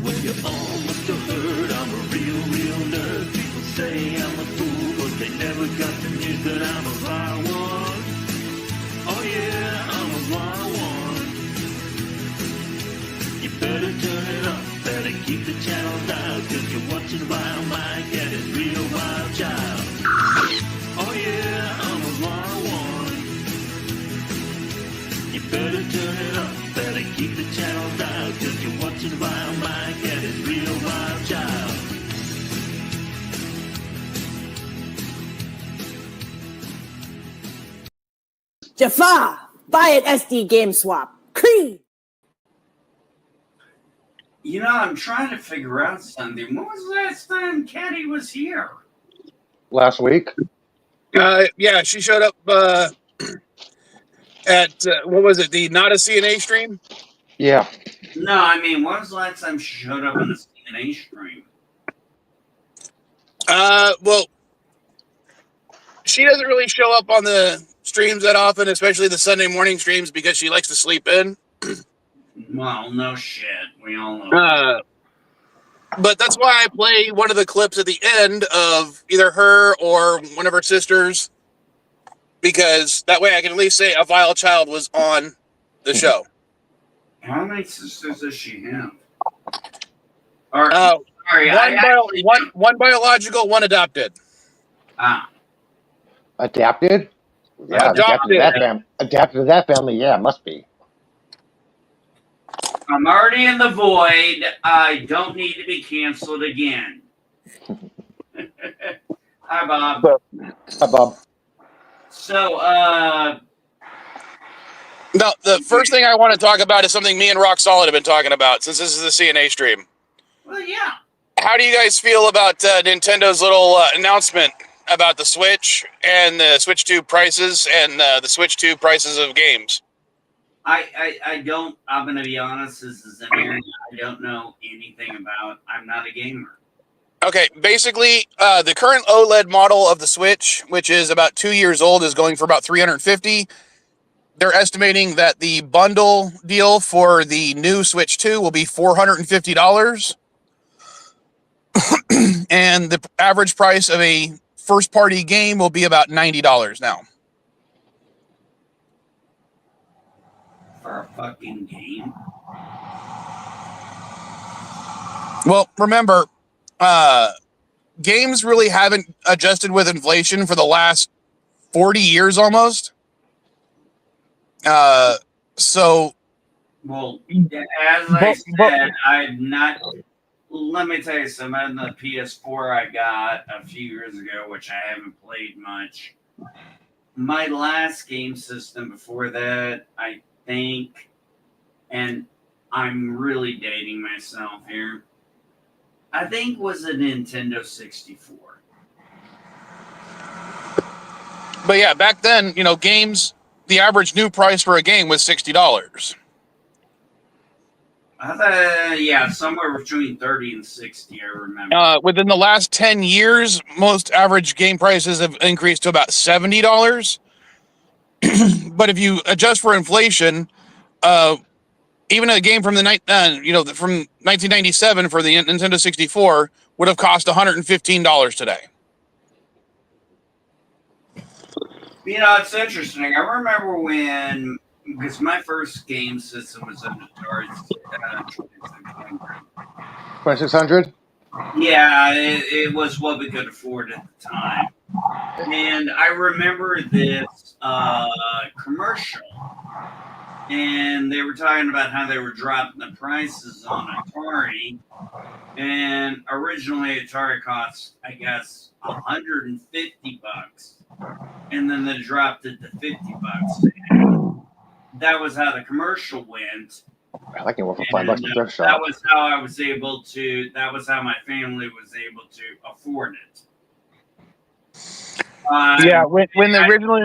When you're almost a herd, I'm a real nerd. People say I'm a fool, but they never got the news that I'm a wild one. Oh yeah, I'm a wild one. You better turn it up, better keep the channel down, cause you're watching Wild Mike and his real wild child. Oh yeah, I'm a wild one. You better turn it up, better keep the channel down, cause you're watching Wild Mike and his real wild child. Jafar, buy an SD game swap. Creed. You know, I'm trying to figure out something. When was the last time Caddy was here? Last week. Yeah, she showed up at what was it? The Not a CNA stream. Yeah. No, I mean, when was the last time she showed up on the CNA stream? Well, she doesn't really show up on the streams that often, especially the Sunday morning streams, because she likes to sleep in. Well, no shit. We all know. But that's why I play one of the clips at the end of either her or one of her sisters, because that way I can at least say a vile child was on the show. How many sisters does she have? Or, sorry, one biological, one adopted. Adapted? Yeah, adapted to that family, yeah, must be. I'm already in the void. I don't need to be canceled again. Hi, Bob. Hi, Bob. So, No, the first thing I want to talk about is something me and Rock Solid have been talking about since this is the CNA stream. Well, yeah. How do you guys feel about Nintendo's little announcement about the Switch and the Switch 2 prices and the Switch 2 prices of games? I don't, I'm going to be honest, this is an area I don't know anything about. I'm not a gamer. Okay, basically, the current OLED model of the Switch, which is about 2 years old, is going for about $350. They're estimating that the bundle deal for the new Switch 2 will be $450. And the average price of a first-party game will be about $90 now. For a fucking game? Well, remember, games really haven't adjusted with inflation for the last 40 years almost. So, well, as I said, I'm not. Let me tell you something. On the PS4 I got a few years ago, which I haven't played much. My last game system before that, I think, and I'm really dating myself here, I think was a Nintendo 64. but yeah, back then, you know, games, the average new price for a game was $60. Yeah, somewhere between 30 and 60, I remember. Within the last 10 years, most average game prices have increased to about $70. But if you adjust for inflation, even a game from from 1997 for the Nintendo 64 would have cost $115 today. You know, it's interesting. I remember when, because my first game system was an Atari 2600? Yeah, it was what we could afford at the time. And I remember this commercial, and they were talking about how they were dropping the prices on Atari. And originally, Atari cost, I guess, $150, and then they dropped it to $50. That was how the commercial went. I can work for $5 at the thrift shop. That was how I was able to. That was how my family was able to afford it. Yeah, when the original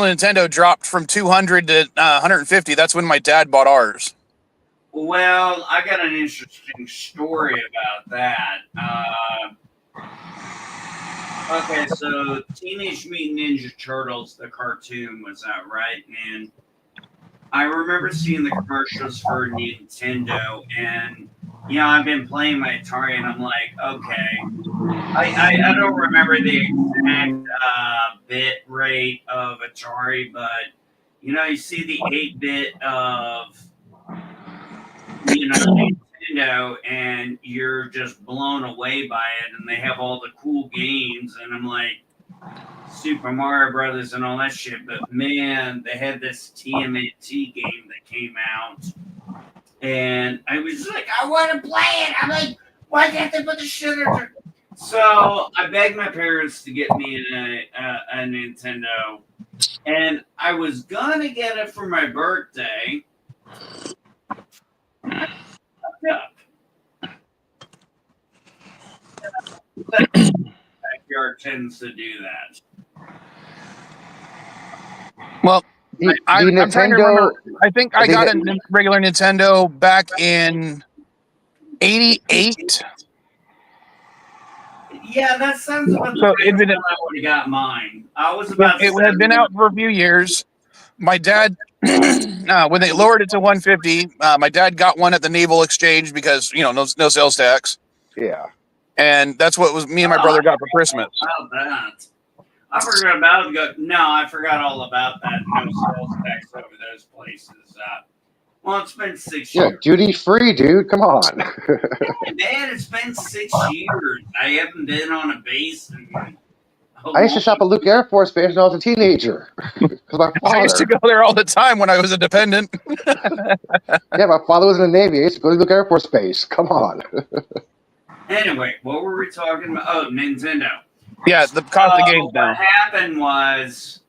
Nintendo dropped from 200 to 150, that's when my dad bought ours. Well, I got an interesting story about that. Okay, so Teenage Mutant Ninja Turtles, the cartoon, was out, right? And I remember seeing the commercials for Nintendo, and I've been playing my Atari, and I'm like, okay, I don't remember the exact bit rate of Atari, but you see the 8-bit of Nintendo, and you're just blown away by it, and they have all the cool games, and I'm like Super Mario Brothers and all that shit. But man, they had this TMNT game that came out, and I was like, I want to play it. I'm like, why can't they put the shit in? So I begged my parents to get me a Nintendo, and I was gonna get it for my birthday. I fucked up. Backyard tends to do that. Well, I'm trying to remember. I think I got a that, regular Nintendo back in '88. Yeah, that sounds about the So right time I would have got mine. I was about. it had been out for a few years. My dad, when they lowered it to 150, my dad got one at the Naval Exchange because no sales tax. Yeah. And that's what was me and my brother got for Christmas. About that. I forgot about it. No, I forgot all about that. No sales tax over those places. Well, it's been 6 years. Yeah, duty free, dude. Come on. Hey, man, it's been 6 years. I haven't been on a base. I used to shop at Luke Air Force Base when I was a teenager. Because my father. I used to go there all the time when I was a dependent. Yeah, my father was in the Navy. I used to go to Luke Air Force Base. Come on. Anyway, what were we talking about? Oh, Nintendo. Yeah, the cost of games now. What happened was,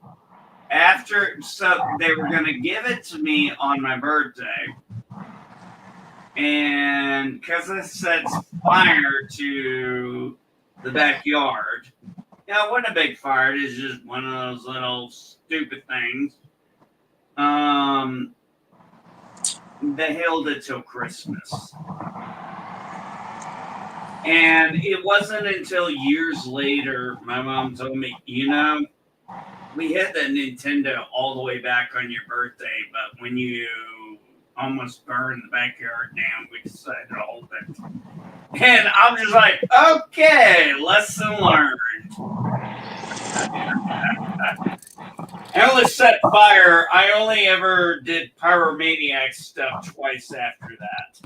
so they were going to give it to me on my birthday, and because it sets fire to the backyard, it wasn't a big fire. It was just one of those little stupid things. They held it till Christmas. And it wasn't until years later my mom told me, we had the Nintendo all the way back on your birthday, but when you almost burned the backyard down, we decided to hold it. And I'm just like, okay, lesson learned. I only set fire. I only ever did pyromaniac stuff twice after that.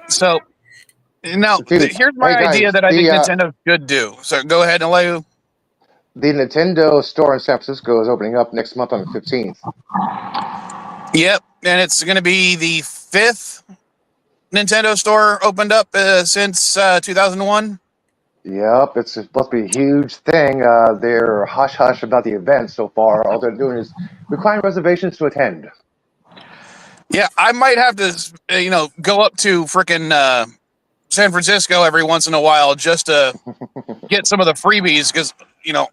So now, here's my idea that I think Nintendo should do. So go ahead and Leo. The Nintendo store in San Francisco is opening up next month on the 15th. Yep, and it's going to be the 5th Nintendo store opened up since 2001. Yep, it's supposed to be a huge thing. They're hush-hush about the event so far. All they're doing is requiring reservations to attend. Yeah, I might have to, go up to frickin' San Francisco every once in a while just to get some of the freebies because,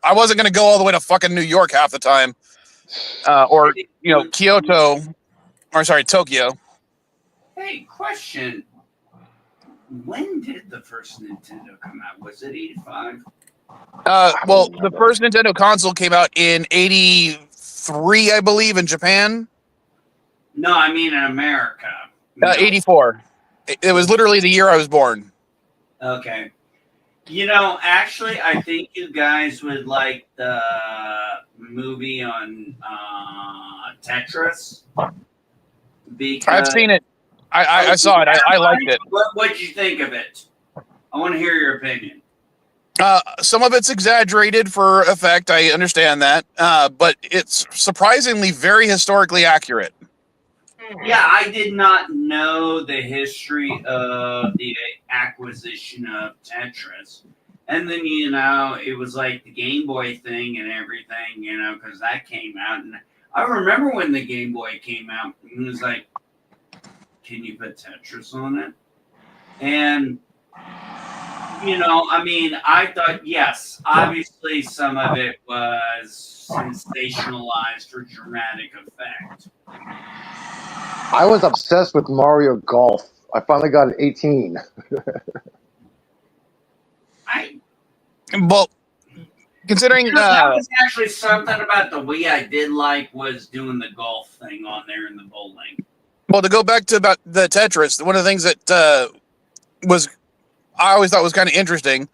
I wasn't going to go all the way to fucking New York half the time. Or Kyoto, or sorry, Tokyo. Hey, question. When did the first Nintendo come out? Was it 85? Well, the first Nintendo console came out in 83, I believe, in Japan. No, I mean in America. 84. It was literally the year I was born. Okay. Actually, I think you guys would like the movie on Tetris. Because I've seen it. I saw it. I liked it. What'd you think of it? I want to hear your opinion. Some of it's exaggerated for effect. I understand that. But it's surprisingly very historically accurate. Yeah, I did not know the history of the acquisition of Tetris. And then, it was like the Game Boy thing and everything, because that came out. And I remember when the Game Boy came out, it was like, can you put Tetris on it? And, I thought, yes, obviously some of it was sensationalized for dramatic effect. I was obsessed with Mario Golf. I finally got an 18. Well, considering that was actually something about the Wii I did like was doing the golf thing on there in the bowling. Well, to go back to about the Tetris, one of the things that I always thought was kind of interesting.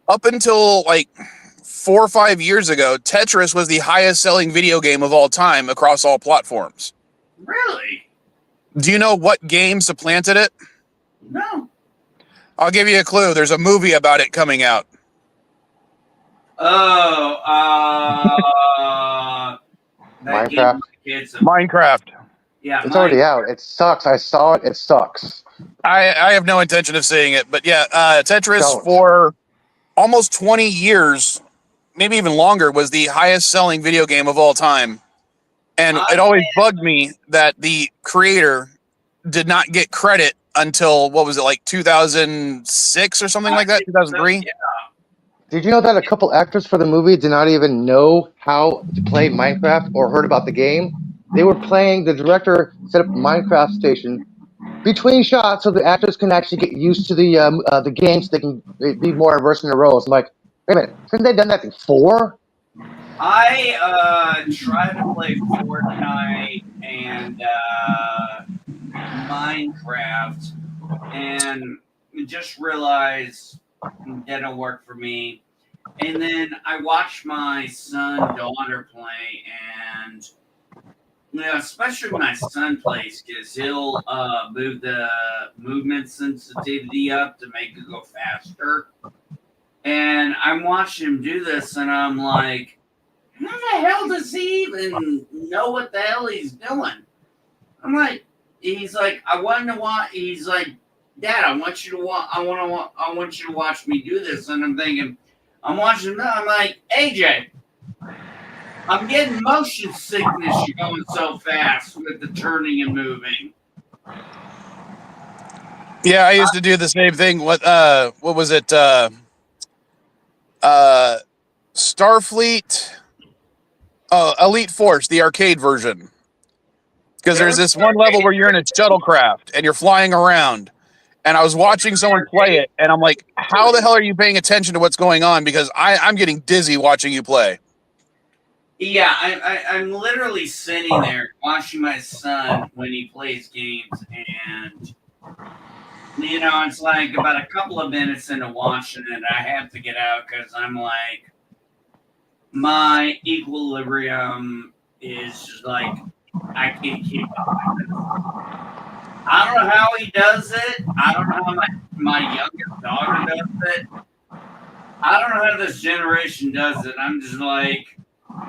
Up until like 4 or 5 years ago, Tetris was the highest selling video game of all time across all platforms. Really? Do you know what game supplanted it? No. I'll give you a clue. There's a movie about it coming out. Oh, that game Minecraft. my kids. Minecraft. Yeah, It's already out. It sucks. I saw it. It sucks. I have no intention of seeing it, but yeah, Tetris Don't. for almost 20 years, maybe even longer, was the highest selling video game of all time. And it always bugged me that the creator did not get credit until, what was it, like 2006 or something like that? 2003? Yeah. Did you know that a couple actors for the movie did not even know how to play Minecraft or heard about the game? They were playing. The director set up a Minecraft station between shots so the actors can actually get used to the game, so they can be more immersed in the roles. I'm like, wait a minute, haven't they done that before? I tried to play Fortnite and Minecraft, and just realized it didn't work for me. And then I watched my son, daughter play, and especially my son plays, because he'll move the movement sensitivity up to make it go faster. And I'm watching him do this, and I'm like, how the hell does he even know what the hell he's doing? I'm like, he's like, I want to watch. He's like, Dad, I want you to watch. I want you to watch me do this. And I'm thinking, I'm watching him. I'm like, AJ, I'm getting motion sickness. You're going so fast with the turning and moving. Yeah, I used to do the same thing. What was it? Starfleet, Elite Force, the arcade version. Because there's this one level where you're in a shuttlecraft and you're flying around. And I was watching someone play it, and I'm like, how the hell are you paying attention to what's going on? Because I'm getting dizzy watching you play. Yeah, I'm literally sitting there watching my son when he plays games, and it's like about a couple of minutes into watching it, I have to get out because I'm like, my equilibrium is just like, I can't keep up with it. I don't know how he does it. I don't know how my youngest daughter does it. I don't know how this generation does it. I'm just like,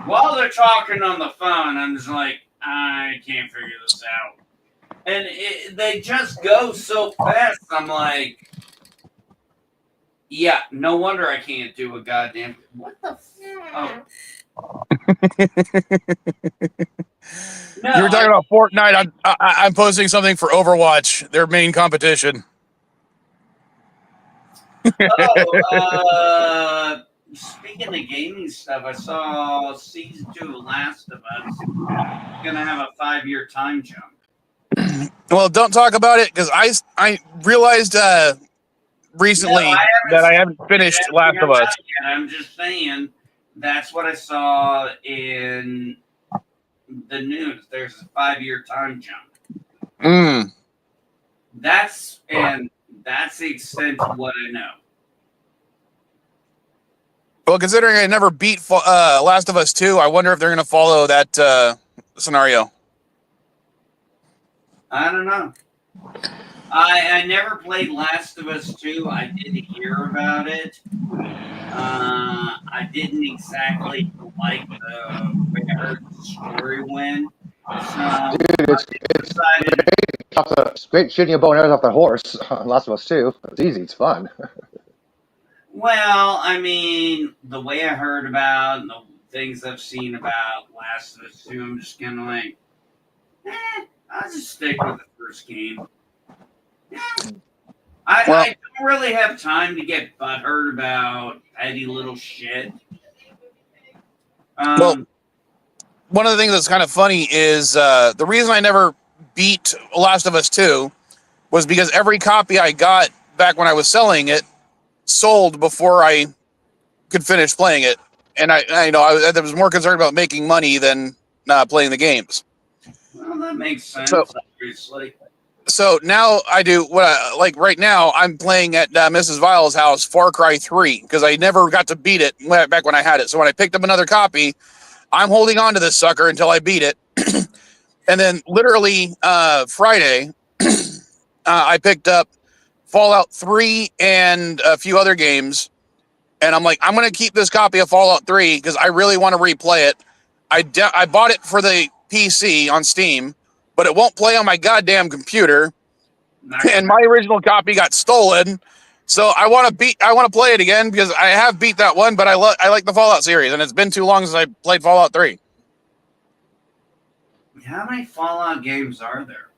while they're talking on the phone, I'm just like, I can't figure this out. And they just go so fast. I'm like, yeah, no wonder I can't do a goddamn. What the? No, you were talking about Fortnite. I'm posting something for Overwatch, their main competition. Speaking of gaming stuff, I saw season 2 of Last of Us gonna have a 5-year time jump. Well, don't talk about it because I realized recently that I haven't finished Last of Us. I'm just saying that's what I saw in the news. There's a 5-year time jump. That's the extent of what I know. Well, considering I never beat Last of Us 2, I wonder if they're going to follow that scenario. I don't know. I never played Last of Us 2. I did hear about it. I didn't exactly like the way I heard the story went. So, dude, it's great shooting a bow and arrows off the horse. Last of Us 2. It's easy. It's fun. Well, I mean, the way I heard about and the things I've seen about Last of Us 2, I'm just kind of like, I'll just stick with the first game. I don't really have time to get butthurt about petty little shit. Well, one of the things that's kind of funny is the reason I never beat Last of Us 2 was because every copy I got back when I was selling it sold before I could finish playing it, and I was more concerned about making money than playing the games. Well, that makes sense, So- obviously. So now I do what I like right now. I'm playing at Mrs. Vile's house, Far Cry 3, because I never got to beat it back when I had it. So when I picked up another copy, I'm holding on to this sucker until I beat it. And then literally Friday, I picked up Fallout 3 and a few other games. And I'm like, I'm going to keep this copy of Fallout 3 because I really want to replay it. I bought it for the PC on Steam, but it won't play on my goddamn computer. And my original copy got stolen. So I want to play it again because I have beat that one, but I like the Fallout series, and it's been too long since I played Fallout 3. How many Fallout games are there?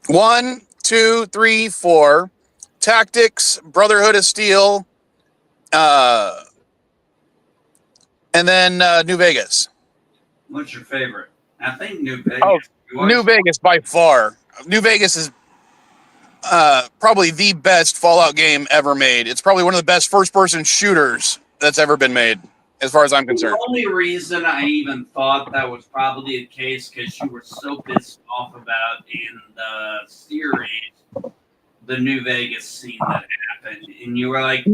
1, 2, 3, 4. Tactics, Brotherhood of Steel, and then New Vegas. What's your favorite? I think New Vegas. Oh, New Vegas by far. New Vegas is probably the best Fallout game ever made. It's probably one of the best first-person shooters that's ever been made, as far as I'm concerned. The only reason I even thought that was probably the case because you were so pissed off about in the series the New Vegas scene that happened, and you were like,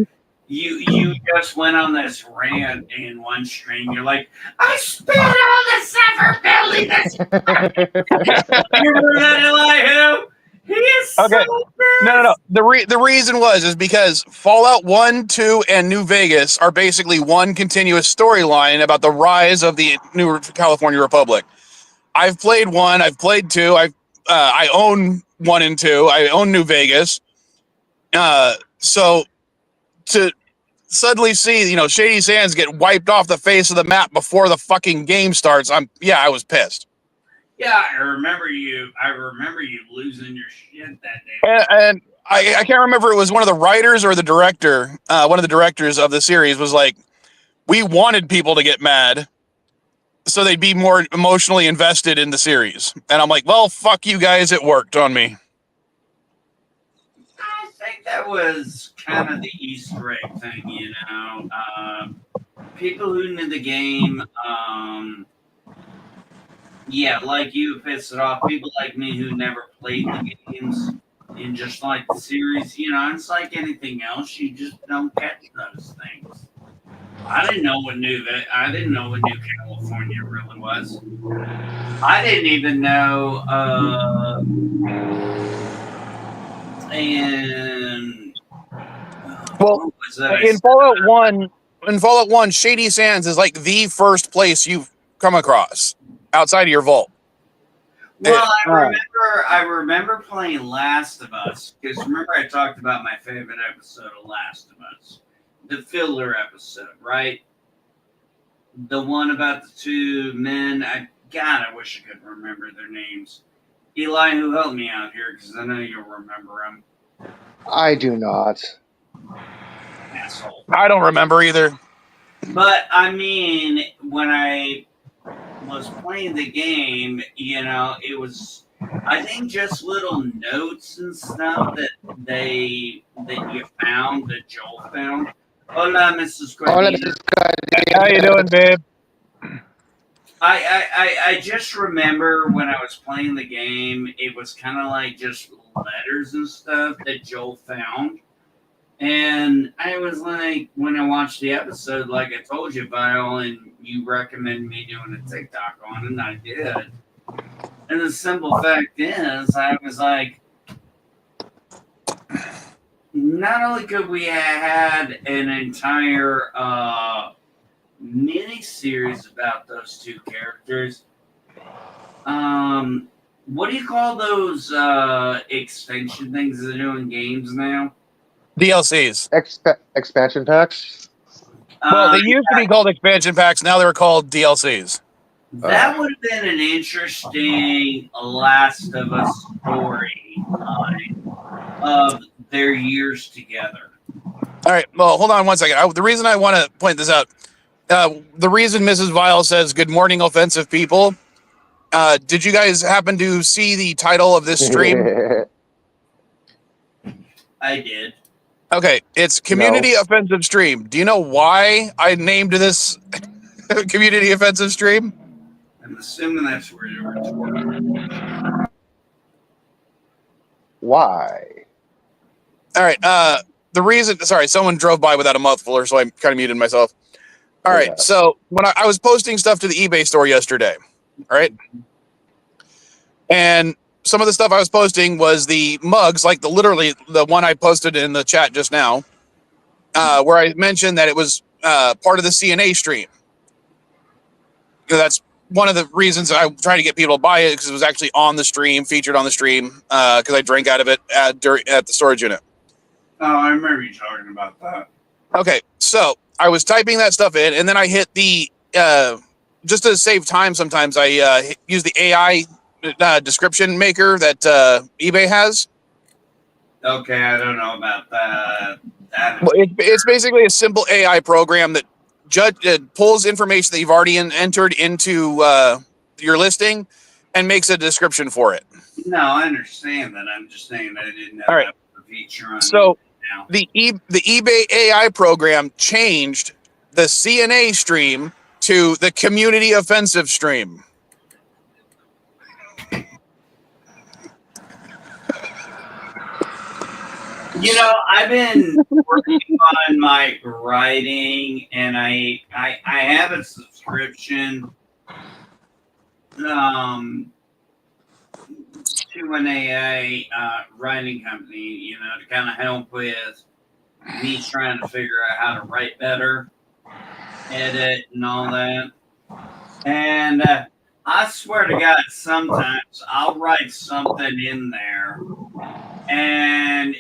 you just went on this rant in one stream. You're like, I spit on the Sever Billy. You remember that, Elihu? He is so Okay. pissed. No. The reason is because Fallout 1, 2, and New Vegas are basically one continuous storyline about the rise of the new California Republic. I've played 1, I've played 2, I own 1 and 2, I own New Vegas. So to suddenly see, Shady Sands get wiped off the face of the map before the fucking game starts, I was pissed. Yeah, I remember you losing your shit that day. And I can't remember if it was one of the writers or the director. One of the directors of the series was like, we wanted people to get mad so they'd be more emotionally invested in the series. And I'm like, well, fuck you guys. It worked on me. I think that was kind of the Easter egg thing, people who knew the game, yeah, like you, pissed it off. People like me who never played the games and just like the series, it's like anything else. You just don't catch those things. I didn't know what New California really was. I didn't even know. Well, in Fallout 1, Shady Sands is like the first place you've come across outside of your vault. Well, I remember playing Last of Us because remember I talked about my favorite episode of Last of Us, the filler episode, right? The one about the two men. I wish I could remember their names. Eli, who helped me out here because I know you'll remember them. I do not. Asshole. I don't remember either. But I mean, when I was playing the game, it was, I think, just little notes and stuff that you found, that Joel found. Hola, Mrs. Hola, Gordina. Mrs. Gardner. How you doing, babe? I just remember when I was playing the game, it was kind of like just letters and stuff that Joel found. And I was like, when I watched the episode, like I told you, Vile, and you recommended me doing a TikTok on it, and I did. And the simple fact is, I was like, not only could we have had an entire mini-series about those two characters, what do you call those extension things that are doing games now? DLCs. Expansion packs. Well, they used to be called expansion packs. Now they're called DLCs. That would have been an interesting Last of Us story of their years together. All right. Well, hold on one second. The reason I want to point this out, the reason Mrs. Vile says "Good morning, offensive people." Did you guys happen to see the title of this stream? I did. Okay, it's Community Offensive Stream. Do you know why I named this Community Offensive Stream? I'm assuming that's where you were talking. Why? All right. The reason, sorry, someone drove by without a muffler, so I kind of muted myself. All right. Yeah. So when I was posting stuff to the eBay store yesterday, all right, and some of the stuff I was posting was the mugs, like literally the one I posted in the chat just now, where I mentioned that it was part of the CNA stream. That's one of the reasons I try to get people to buy it, because it was actually on the stream, featured on the stream, because I drank out of it at the storage unit. Oh, I remember you talking about that. Okay, so I was typing that stuff in, and then I hit the just to save time. Sometimes I use the AI description maker that eBay has. Okay, I don't know about that. Well, it's basically a simple AI program that pulls information that you've already entered into your listing and makes a description for it. No, I understand that. I'm just saying that I didn't know All right. that was a feature on So now. the eBay AI program changed the CNA stream to the community offensive stream. You know, I've been working on my writing, and I have a subscription to an AA writing company, you know, to kind of help with me trying to figure out how to write better, edit, and all that. And I swear to God, sometimes I'll write something in there, and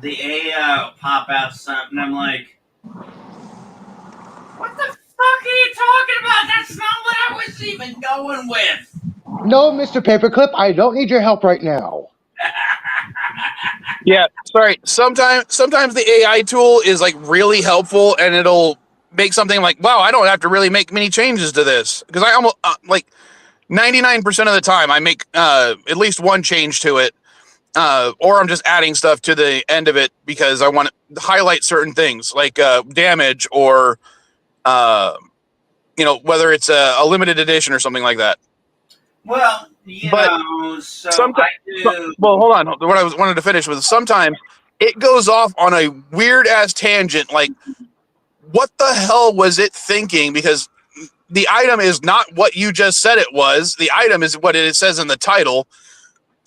the AI will pop out something. I'm like, what the fuck are you talking about? That's not what I was even going with. No, Mr. Paperclip, I don't need your help right now. Yeah, sorry. Sometimes the AI tool is like really helpful, and it'll make something like, wow, I don't have to really make many changes to this, because I almost like 99% of the time I make at least one change to it, or I'm just adding stuff to the end of it because I want to highlight certain things like damage or you know, whether it's a limited edition or something like that. Well, you know, so I do. Well, hold on. What I wanted to finish with, sometimes it goes off on a weird ass tangent. Like, what the hell was it thinking? Because the item is not what you just said it was. The item is what it says in the title.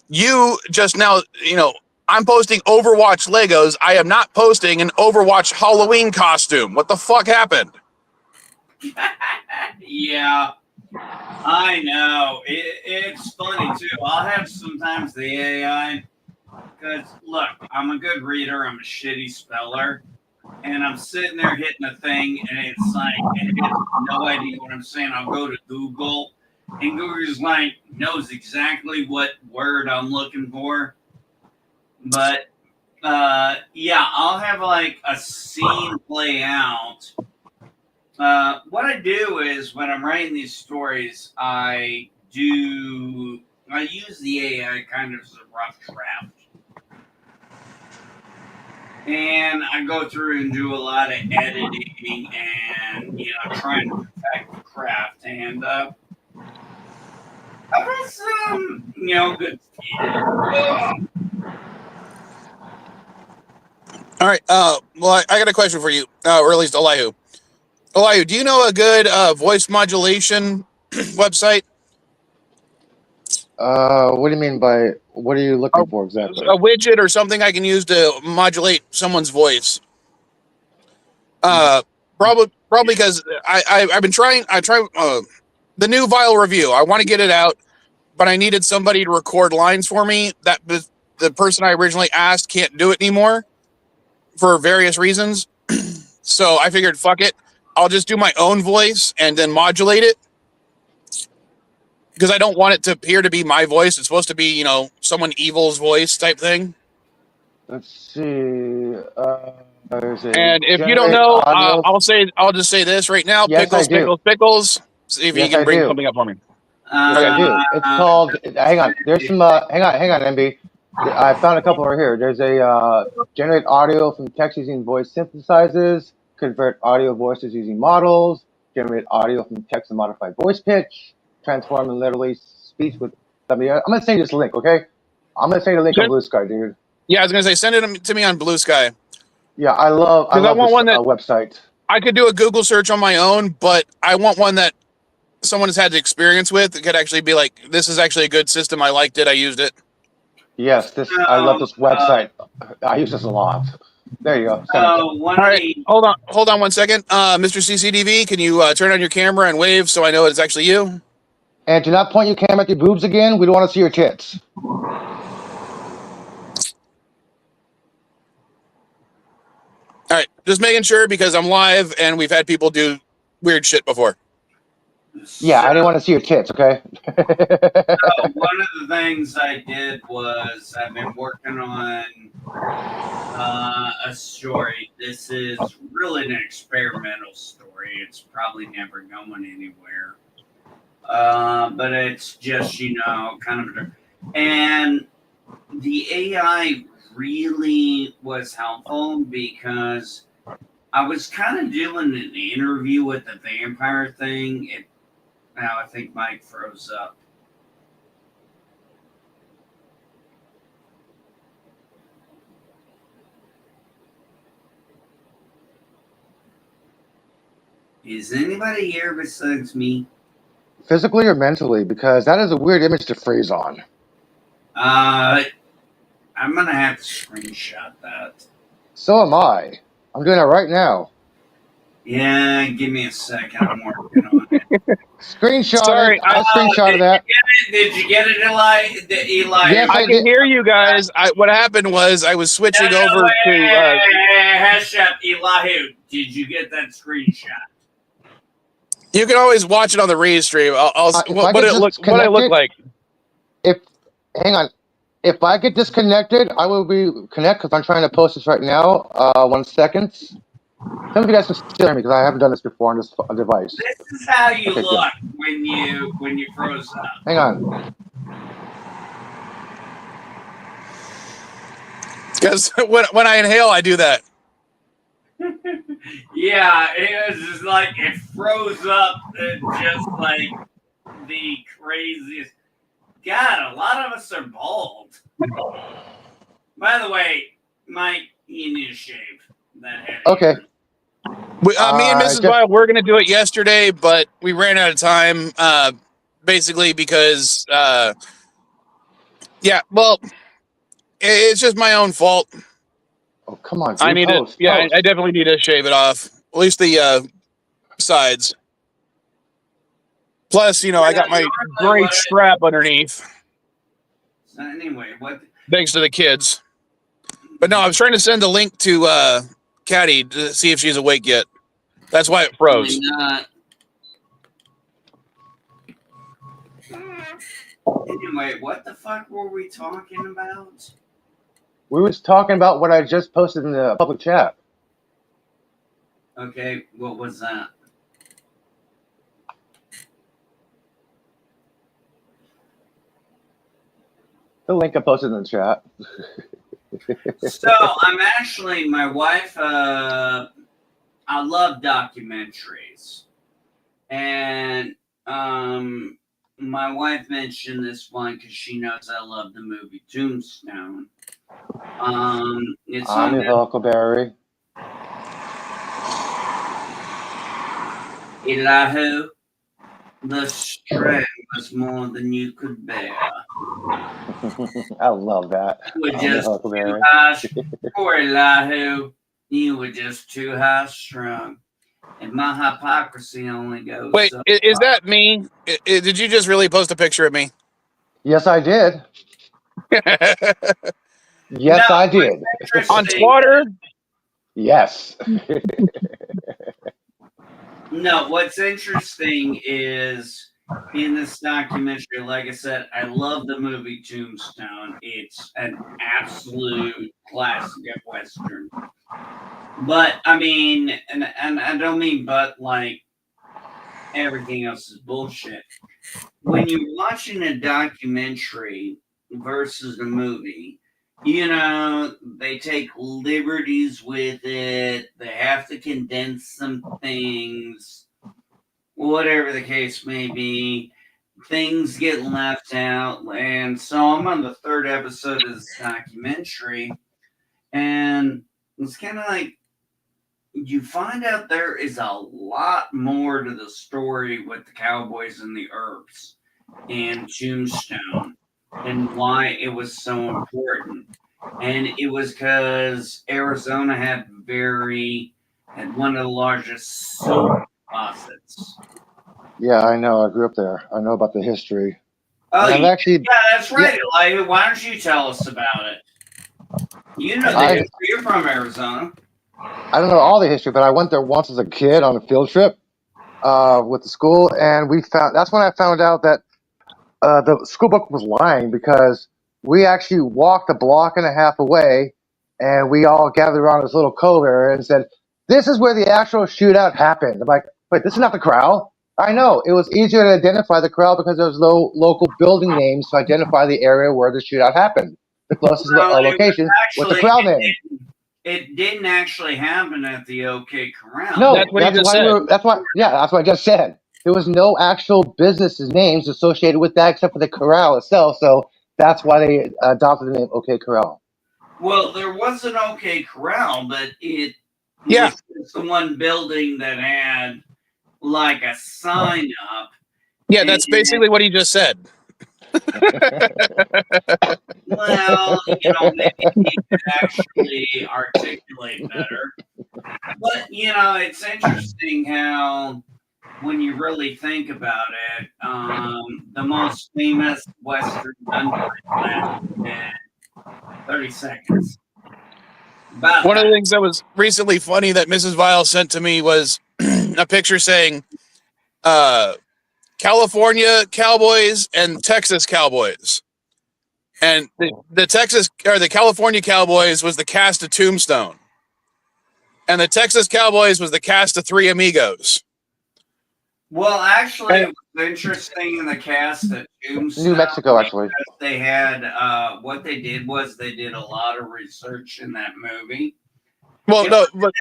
You just now, you know, I'm posting Overwatch Legos. I am not posting an Overwatch Halloween costume. What the fuck happened? Yeah, I know. It's funny too. I'll have sometimes the AI, because look, I'm a good reader. I'm a shitty speller, and I'm sitting there hitting a thing, and it's like, and it has no idea what I'm saying. I'll go to Google, and Google's like knows exactly what word I'm looking for. But yeah, I'll have like a scene play out. What I do is when I'm writing these stories, I use the AI kind of as a rough draft. And I go through and do a lot of editing and, you know, trying to perfect the craft. And I've had some, you know, good feedback. All right. Well, I got a question for you, or at least Elihu. Elihu, do you know a good voice modulation website? What do you mean by, what are you looking for exactly? A widget or something I can use to modulate someone's voice? Probably because I've been trying. I try the new Vile review. I want to get it out, but I needed somebody to record lines for me. That the person I originally asked can't do it anymore for various reasons. So I figured, fuck it, I'll just do my own voice and then modulate it, because I don't want it to appear to be my voice. It's supposed to be, you know, someone evil's voice type thing. Let's see. And if you don't know, I'll just say this right now. Yes, Pickles, I do. pickles, pickles. See if Yes, you can I bring do. something up for me. Yes, I do. It's called. Hang on. There's some. Hang on, MB. I found a couple right here. There's a generate audio from text using voice synthesizers, convert audio voices using models, generate audio from text and modified voice pitch, transform and literally speech with somebody else. I'm gonna send you this link, okay? I'm gonna send you the link on Blue Sky, dude. Yeah, I was gonna say send it to me on Blue Sky. Yeah, I love want this one that website. I could do a Google search on my own, but I want one that someone has had experience with. It could actually be like, this is actually a good system. I liked it. I used it. Yes, I love this website. I use this a lot. There you go. All right, hold on 1 second. Mr. CCDV, can you turn on your camera and wave so I know it's actually you? And do not point your camera at your boobs again. We don't want to see your tits. All right, just making sure because I'm live and we've had people do weird shit before. Yeah, I didn't want to see your tits, okay? One of the things I did was I've been working on a story. This is really an experimental story. It's probably never going anywhere. But it's just, kind of, and the AI really was helpful because I was kind of doing an interview with the vampire thing. Now I think Mike froze up. Is anybody here besides me? Physically or mentally? Because that is a weird image to freeze on. I'm going to have to screenshot that. So am I. I'm doing it right now. Yeah, give me a second. I'm working on it. Screenshot it. I screenshotted that. Did you get it, Eli? Yes, I can hear you guys. What happened was I was switching over to... Hush up, Elihu. Did you get that screenshot? You can always watch it on the read stream. What I look like. Hang on. If I get disconnected, I will be connect because I'm trying to post this right now. 1 second. Some of you guys can still hear me because I haven't done this before on this device. This is how you look when you froze up. Hang on. Because when I inhale, I do that. Yeah, it was just like it froze up, just like the craziest. God, a lot of us are bald. By the way, Mike, you need to shave that head. Okay. Me and Mrs. Vile were going to do it yesterday, but we ran out of time, basically because, it's just my own fault. Oh, come on. I need to, I definitely need to shave it off. At least the sides. Plus, I got my great strap underneath. So anyway, what? Thanks to the kids. But no, I was trying to send a link to Caddy to see if she's awake yet. That's why it froze. Anyway, what the fuck were we talking about? We was talking about what I just posted in the public chat. Okay, what was that? The link I posted in the chat. So I'm actually, my wife, I love documentaries. And my wife mentioned this one because she knows I love the movie Tombstone. It's I'm your Huckleberry. Elihu, the strain was more than you could bear. I love that. You were just too high, poor Elihu. You were just too high strung. And my hypocrisy only goes. Wait, is that me? Did you just really post a picture of me? Yes, I did. Yes, I did. On Twitter? Yes. No, what's interesting is in this documentary, like I said, I love the movie Tombstone. It's an absolute classic Western. But, I mean, and I don't mean but like everything else is bullshit. When you're watching a documentary versus a movie, they take liberties with it. They have to condense some things. whatever the case may be, things get left out. And so I'm on the third episode of this documentary, and it's kind of like you find out there is a lot more to the story with the Cowboys and the Earps and Tombstone and why it was so important. And it was because Arizona had one of the largest soap deposits. Yeah, I know. I grew up there. I know about the history. Oh, And I've actually, yeah, that's right. Elijah. Why don't you tell us about it? You know the history. You're from Arizona. I don't know all the history, but I went there once as a kid on a field trip with the school, and that's when I found out that the school book was lying because we actually walked a block and a half away, and we all gathered around this little cove area and said, "This is where the actual shootout happened." I'm like, "Wait, this is not the corral." I know it was easier to identify the corral because there was no local building names to identify the area where the shootout happened. The closest location was the corral name. It didn't actually happen at the OK Corral. No, That's what he just said. that's what I just said. There was no actual businesses names associated with that except for the corral itself. So that's why they adopted the name OK Corral. Well, there was an OK Corral, but it Yeah. was the one building that had like a sign up. Yeah, that's basically what he just said. Well, maybe he could actually articulate better. But, it's interesting how, when you really think about it, the most famous Western country lasted 30 seconds. One of the things that was recently funny that Mrs. Vile sent to me was a picture saying California Cowboys and Texas Cowboys. And the California Cowboys was the cast of Tombstone. And the Texas Cowboys was the cast of Three Amigos. Well, actually, it was interesting in the cast of Tombstone. New Mexico, actually. They had, what they did was they did a lot of research in that movie. Well, no, but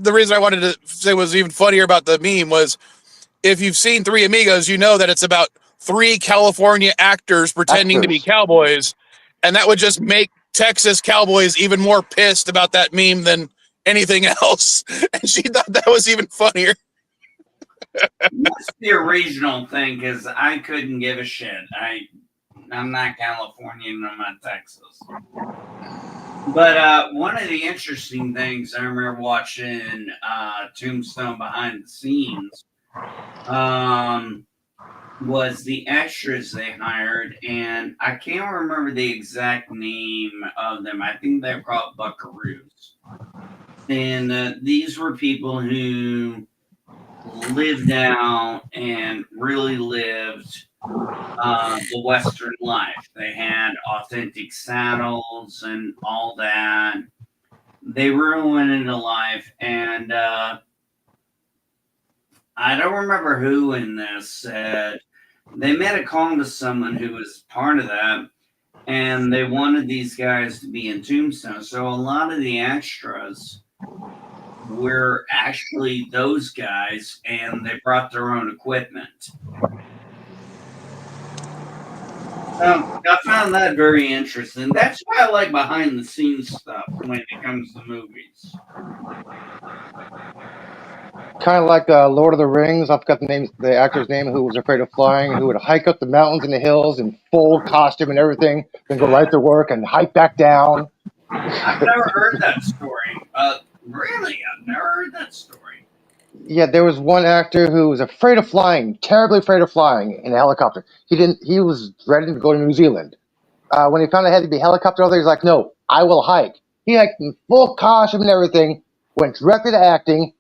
the reason I wanted to say was even funnier about the meme was if you've seen Three Amigos, you know that it's about three California actors pretending to be cowboys, and that would just make Texas Cowboys even more pissed about that meme than anything else. And she thought that was even funnier. Must be a regional thing because I couldn't give a shit. I'm not Californian, I'm not Texas. But one of the interesting things I remember watching Tombstone behind the scenes was the extras they hired, and I can't remember the exact name of them. I think they're called Buckaroos. And these were people who lived out and really lived the Western life. They had authentic saddles and all that. They really went into life, and I don't remember who in this said they made a call to someone who was part of that, and they wanted these guys to be in Tombstone. So a lot of the extras were actually those guys, and they brought their own equipment. I found that very interesting. That's why I like behind the scenes stuff when it comes to movies. Kind of like Lord of the Rings. I forgot the actor's name, who was afraid of flying, who would hike up the mountains and the hills in full costume and everything, then go right to work and hike back down. I've never heard that story. Really? I've never heard that story. Yeah, there was one actor who was afraid of flying, terribly afraid of flying in a helicopter. He was ready to go to New Zealand. When he found out it had to be helicopter over there, he's like, "No, I will hike." He hiked in full costume and everything, went directly to acting,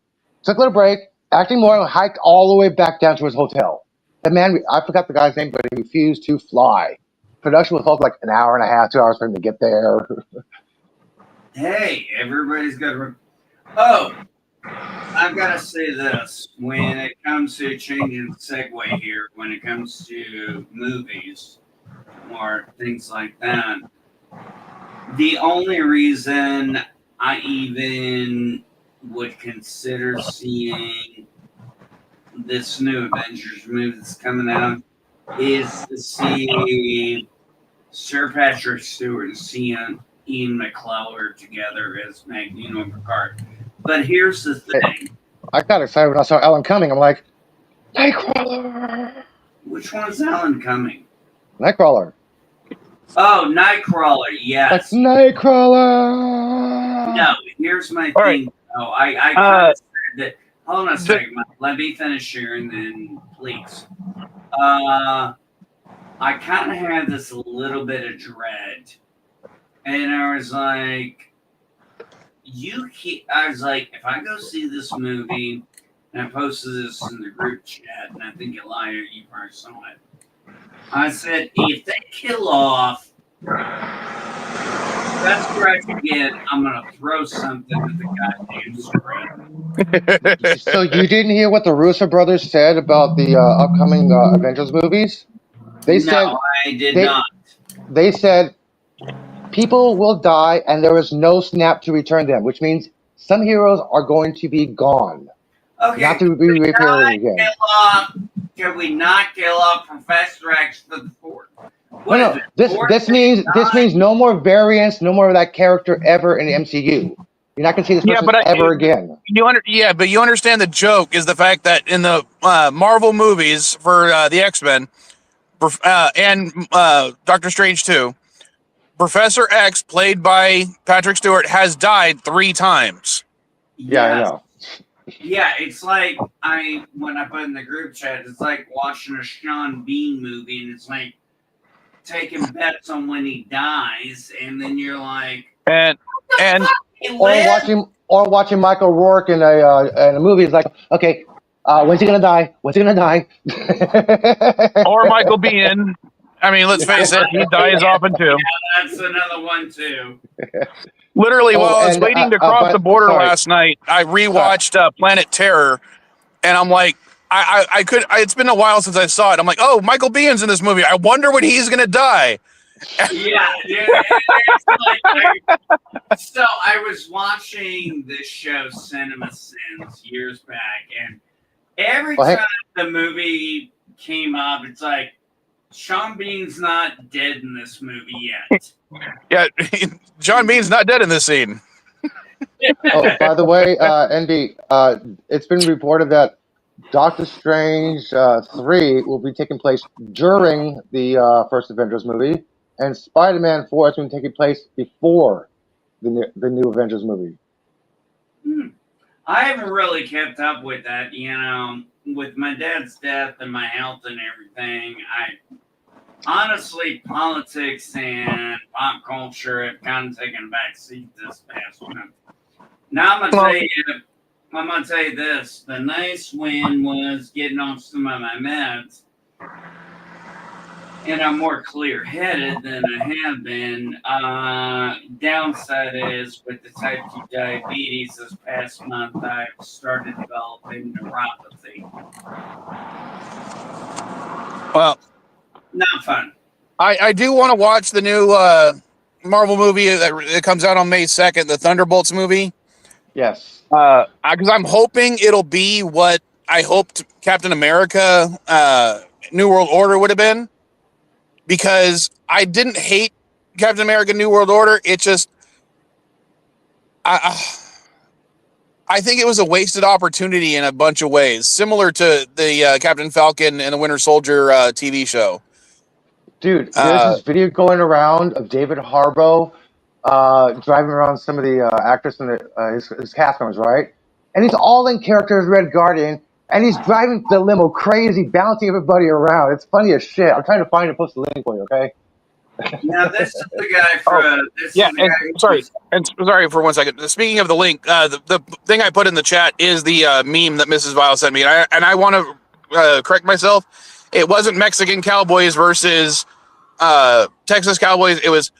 took a little break, acting more, and hiked all the way back down to his hotel. The man, I forgot the guy's name, but he refused to fly. Production was like an hour and a half, 2 hours for him to get there. Hey, everybody's got to. Oh, I've got to say this. When it comes to changing the segue here, when it comes to movies or things like that, the only reason I even would consider seeing this new Avengers movie that's coming out is to see Sir Patrick Stewart and Ian McKellen together as Magneto and Picard. But here's the thing. I got excited when I saw Alan Cumming. I'm like, Nightcrawler! Which one's Alan Cumming? Nightcrawler. Oh, Nightcrawler, yes. Like, Nightcrawler! No, here's my All thing. Oh, I kind of said that. Hold on a second, Mike. Let me finish here and then please. I kind of had this little bit of dread. And I was like, I was like, if I go see this movie, and I posted this in the group chat, and I think Elijah, you probably saw it. I said, if they kill off, that's where I forget, I'm going to throw something at the goddamn screen. So you didn't hear what the Russo brothers said about the upcoming Avengers movies? They said I did not. They said people will die and there is no snap to return them, which means some heroes are going to be gone. Okay. Not to be repaired again. Can we not kill off Professor X for the Fourth? No. This means no more variants, no more of that character ever in the MCU. You're not going to see this person ever again. But you understand the joke is the fact that in the Marvel movies for the X-Men and Doctor Strange 2, Professor X, played by Patrick Stewart, has died 3 times. Yeah, I know. Yeah, it's like when I put in the group chat, it's like watching a Sean Bean movie, and it's like taking bets on when he dies, and then you're like, or watching Michael Rourke in a movie. It's like, okay, when's he gonna die? When's he gonna die? Or Michael Biehn. I mean, let's face it, he dies often too. Yeah, that's another one too. Literally, while I was waiting to cross the border last night, I rewatched Planet Terror, and I'm like, it's been a while since I saw it. I'm like, oh, Michael Bihn's in this movie. I wonder when he's gonna die. Yeah. So I was watching this show, Cinema Sins, years back, and every time the movie came up, it's like, Sean Bean's not dead in this movie yet. Yeah, John Bean's not dead in this scene. Oh, by the way, ND, it's been reported that Doctor Strange 3 will be taking place during the first Avengers movie, and Spider-Man 4 is going to be taking place before the new Avengers movie. I haven't really kept up with that, with my dad's death and my health and everything. Honestly, politics and pop culture have kind of taken a back seat this past month. Now I'm gonna tell you this: the nice win was getting off some of my meds, and I'm more clear-headed than I have been. Downside is with the type 2 diabetes this past month, I've started developing neuropathy. Well, not fun. I do want to watch the new Marvel movie that comes out on May 2nd, the Thunderbolts movie. Yes. Because I'm hoping it'll be what I hoped Captain America New World Order would have been. Because I didn't hate Captain America New World Order. It just... I think it was a wasted opportunity in a bunch of ways. Similar to the Captain Falcon and the Winter Soldier TV show. Dude, there's this video going around of David Harbour driving around some of the actors and his cast members, right? And he's all in character as Red Guardian, and he's driving the limo crazy, bouncing everybody around. It's funny as shit. I'm trying to find and post the link for you, okay? Now, this is the guy from... sorry for 1 second. Speaking of the link, the thing I put in the chat is the meme that Mrs. Vile sent me, and I want to correct myself. It wasn't Mexican Cowboys versus Texas Cowboys. It was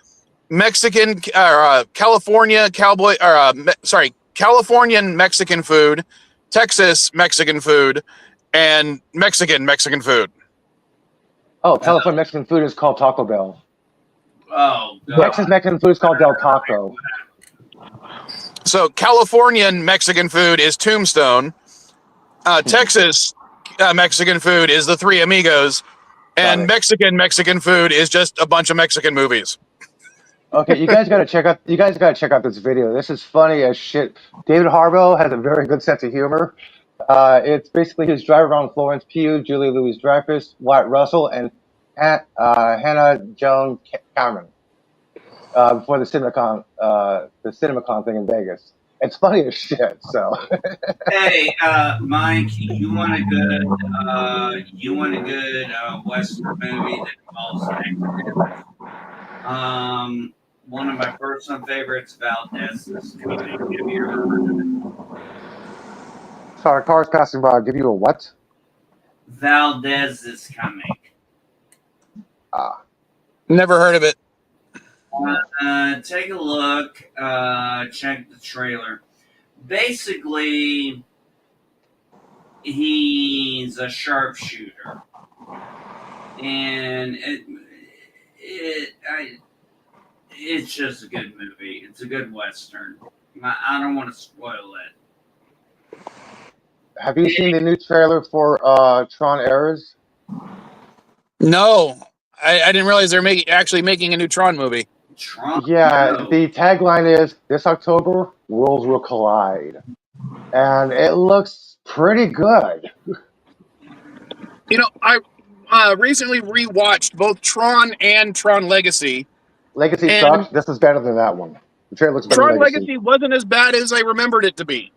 California Cowboy, Californian Mexican food, Texas Mexican food, and Mexican food. Oh, California Mexican food is called Taco Bell. Oh, God. Texas Mexican food is called Del Taco. So Californian Mexican food is Tombstone. Texas Mexican food is the Three Amigos, and Mexican food is just a bunch of Mexican movies. Okay, you guys gotta check out. You guys gotta check out this video. This is funny as shit. David Harbour has a very good sense of humor. It's basically his drive around Florence Pugh, Julia Louis-Dreyfus, Wyatt Russell, and Hannah Joan Cameron before the CinemaCon thing in Vegas. It's funny as shit. So Hey, Mike, you want a good Western movie that involves actors? One of my personal favorites, Valdez is Coming. Have you ever heard of it? sorry, cars passing by. I'll give you a what? Valdez is Coming. Never heard of it. Take a look. Check the trailer. Basically, he's a sharpshooter, and it's just a good movie. It's a good Western. I don't want to spoil it. Have you seen the new trailer for Tron Eras? No, I didn't realize they're actually making a new Tron movie. Tron? Yeah, No. the tagline is "This October, worlds will collide," and it looks pretty good. You know, I recently rewatched both Tron and Tron Legacy. Legacy And- sucks. This is better than that one. The trailer looks better Tron than Legacy. Legacy wasn't as bad as I remembered it to be.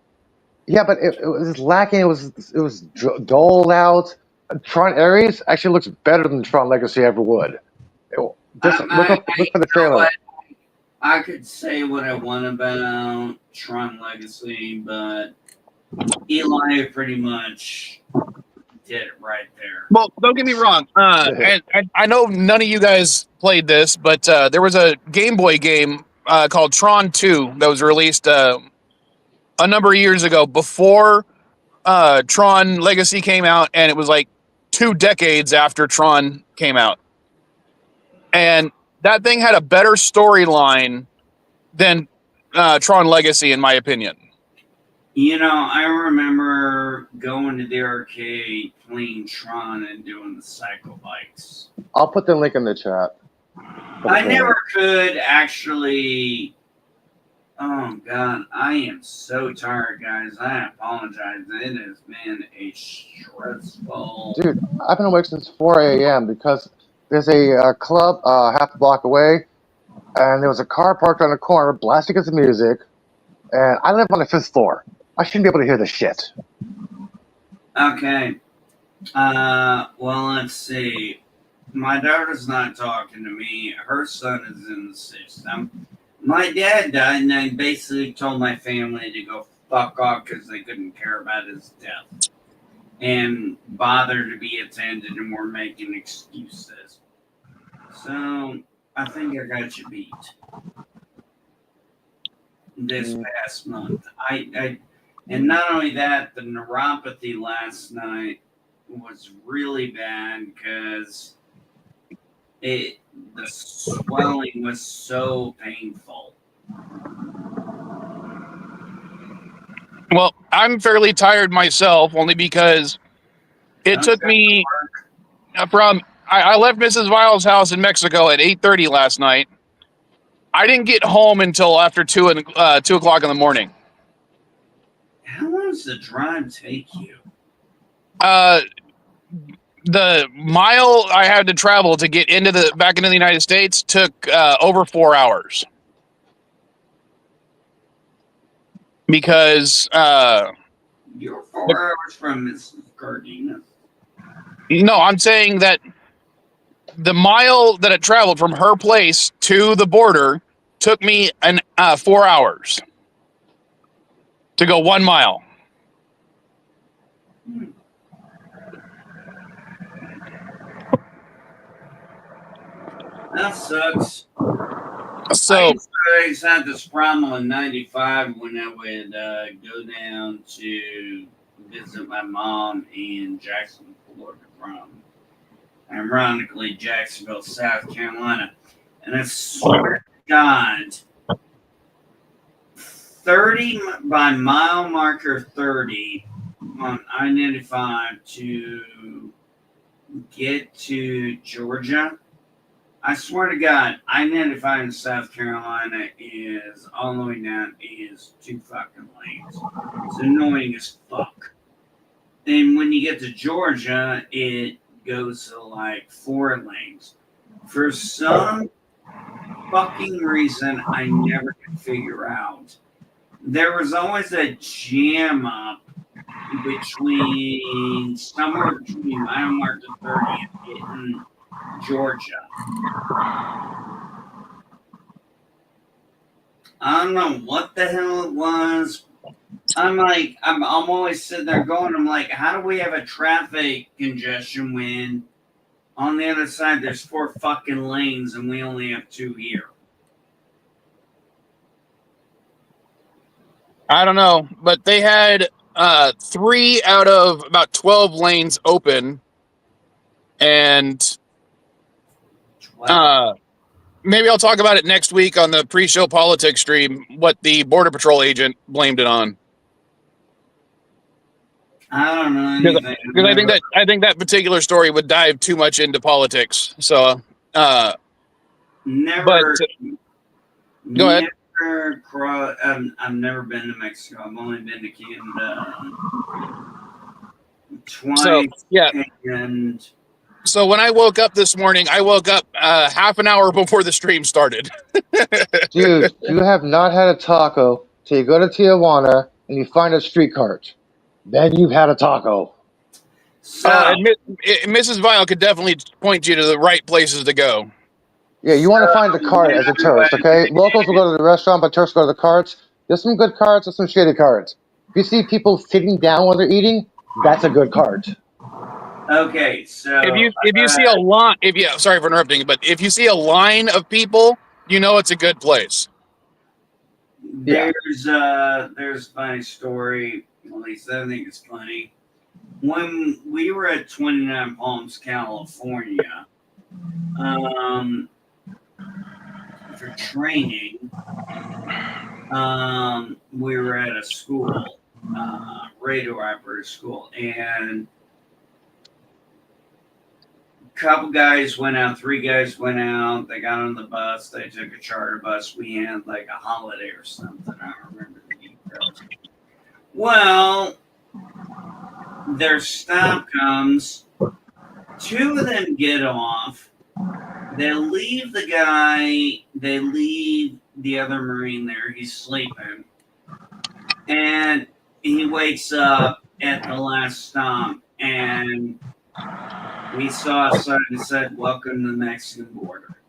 Yeah, but it was lacking. It was doled out. Tron Ares actually looks better than Tron Legacy ever would. Look for the trailer. I could say what I want about Tron Legacy, but Eli pretty much did it right there. Well, don't get me wrong. And I know none of you guys played this, but there was a Game Boy game called Tron 2 that was released a number of years ago before Tron Legacy came out, and it was like 2 decades after Tron came out. And that thing had a better storyline than Tron Legacy, in my opinion. You know, I remember going to the arcade, playing Tron, and doing the cycle bikes. I'll put the link in the chat. I never could actually. Oh God, I am so tired, guys. I apologize. It has been a stressful. Dude, I've been awake since 4 a.m. because there's a club half a block away, and there was a car parked on the corner blasting its music, and I live on the 5th floor. I shouldn't be able to hear this shit. Okay. Well, let's see. My daughter's not talking to me. Her son is in the system. My dad died, and I basically told my family to go fuck off because they couldn't care about his death and bother to be attended, and we're making excuses. So I think I got you beat this past month. And not only that, the neuropathy last night was really bad because the swelling was so painful. Well, I'm fairly tired myself, only because it took me from I left Mrs. Vile's house in Mexico at 8:30 last night. I didn't get home until after 2 o'clock in the morning. How long does the drive take you? The mile I had to travel to get back into the United States took over 4 hours. Because You're 4 hours from Mrs. Cardenas. No, I'm saying that the mile that it traveled from her place to the border took me 4 hours to go 1 mile. That sucks. So I used to have this problem in '95 when I would go down to visit my mom in Jacksonville, Florida, from ironically Jacksonville, South Carolina, and I swear to God, 30 by mile marker 30, on I-95 to get to Georgia. I swear to God, I-95 in South Carolina is all the way down is 2 fucking lanes. It's annoying as fuck. And when you get to Georgia, it goes to like 4 lanes. For some fucking reason, I never could figure out. There was always a jam up somewhere between mile mark to 30 in Georgia. I don't know what the hell it was. I'm always sitting there going, I'm like, how do we have a traffic congestion when on the other side there's 4 fucking lanes and we only have 2 here? I don't know, but they had 3 out of about 12 lanes open, and maybe I'll talk about it next week on the pre-show politics stream. What the Border Patrol agent blamed it on. I don't know anything. Because I think that particular story would dive too much into politics. So, never. Go ahead. I've never been to Mexico. I've only been to Canada twice. So, yeah. And so when I woke up this morning, I woke up half an hour before the stream started. Dude, you have not had a taco till you go to Tijuana and you find a street cart. Then you've had a taco. So, Mrs. Vile could definitely point you to the right places to go. Yeah, you want to find the cart as a tourist, okay? Locals will go to the restaurant, but tourists go to the carts. There's some good carts, there's some shitty carts. If you see people sitting down while they're eating, that's a good cart. Okay, so if you see a line, sorry for interrupting, but if you see a line of people, you know it's a good place. there's a funny story. At least I think it's funny. When we were at 29 Palms, California, for training, we were at a school, radio operator school, and a couple guys went out, 3 guys went out, they got on the bus, they took a charter bus, we had like a holiday or something, I don't remember the details. Well, their stop comes, 2 of them get off, they leave the guy, they leave the other Marine there, he's sleeping, and he wakes up at the last stop, and we saw a sign that said, "Welcome to the Mexican border."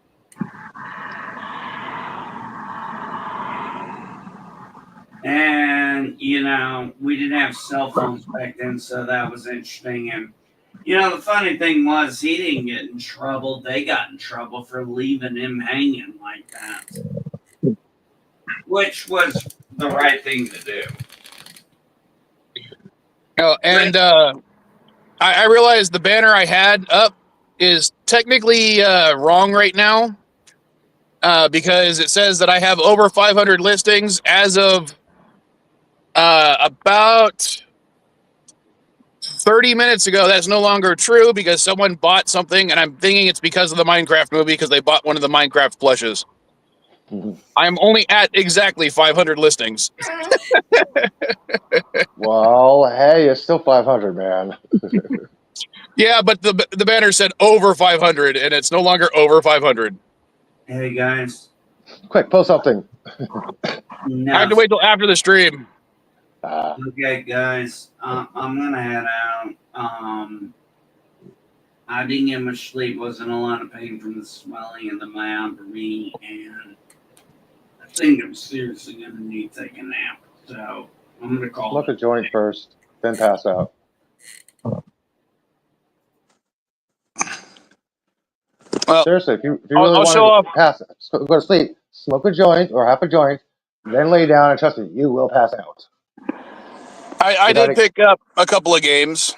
And, we didn't have cell phones back then, so that was interesting. And, the funny thing was, he didn't get in trouble. They got in trouble for leaving him hanging like that, which was the right thing to do. Oh, and I realized the banner I had up is technically wrong right now because it says that I have over 500 listings as of about 30 minutes ago. That's no longer true because someone bought something, and I'm thinking it's because of the Minecraft movie because they bought one of the Minecraft plushes. I'm only at exactly 500 listings. Well, hey, it's still 500, man. Yeah, but the banner said over 500, and it's no longer over 500. Hey, guys. Quick, post something. No. I have to wait till after the stream. Okay, guys. I'm going to head out. I didn't get much sleep. Wasn't a lot of pain from the swelling in the myopathy, and I think I'm seriously going to need to take a nap. So I'm going to call. Smoke a joint first, then pass out. Well, seriously, if you really want to pass, go to sleep, smoke a joint or half a joint, then lay down, and trust me, you will pass out. I did pick up a couple of games.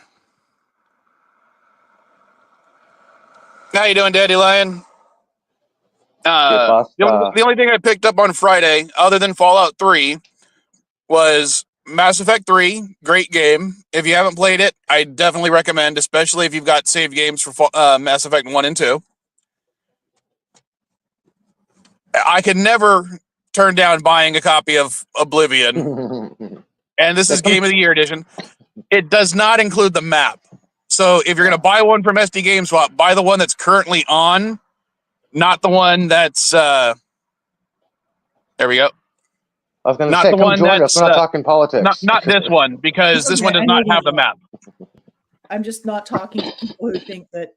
How you doing, Daddy Lion? The only thing I picked up on Friday, other than Fallout 3, was Mass Effect 3, great game. If you haven't played it, I definitely recommend, especially if you've got save games for Mass Effect 1 and 2. I could never turn down buying a copy of Oblivion, and this is Game of the Year edition. It does not include the map. So if you're going to buy one from SD Game Swap, buy the one that's currently on, not the one that's... there we go. I was going to Not say, the come one join us. that's We're not talking politics. not this one, because this one does not have the map. I'm just not talking to people who think that,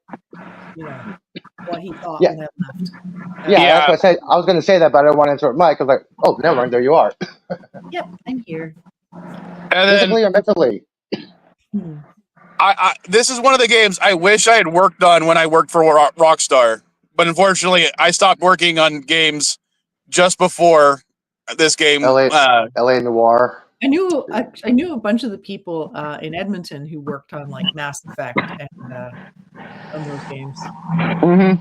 what he thought Yeah. when I left. Yeah, that's what I said. I was going to say that, but I didn't want to interrupt Mike. I was like, oh, never mind. There you are. Yep, I'm here. And then, physically or mentally? This is one of the games I wish I had worked on when I worked for Rockstar, but unfortunately, I stopped working on games just before this game. LA Noire. I knew a bunch of the people in Edmonton who worked on like Mass Effect and on those games. Mm-hmm.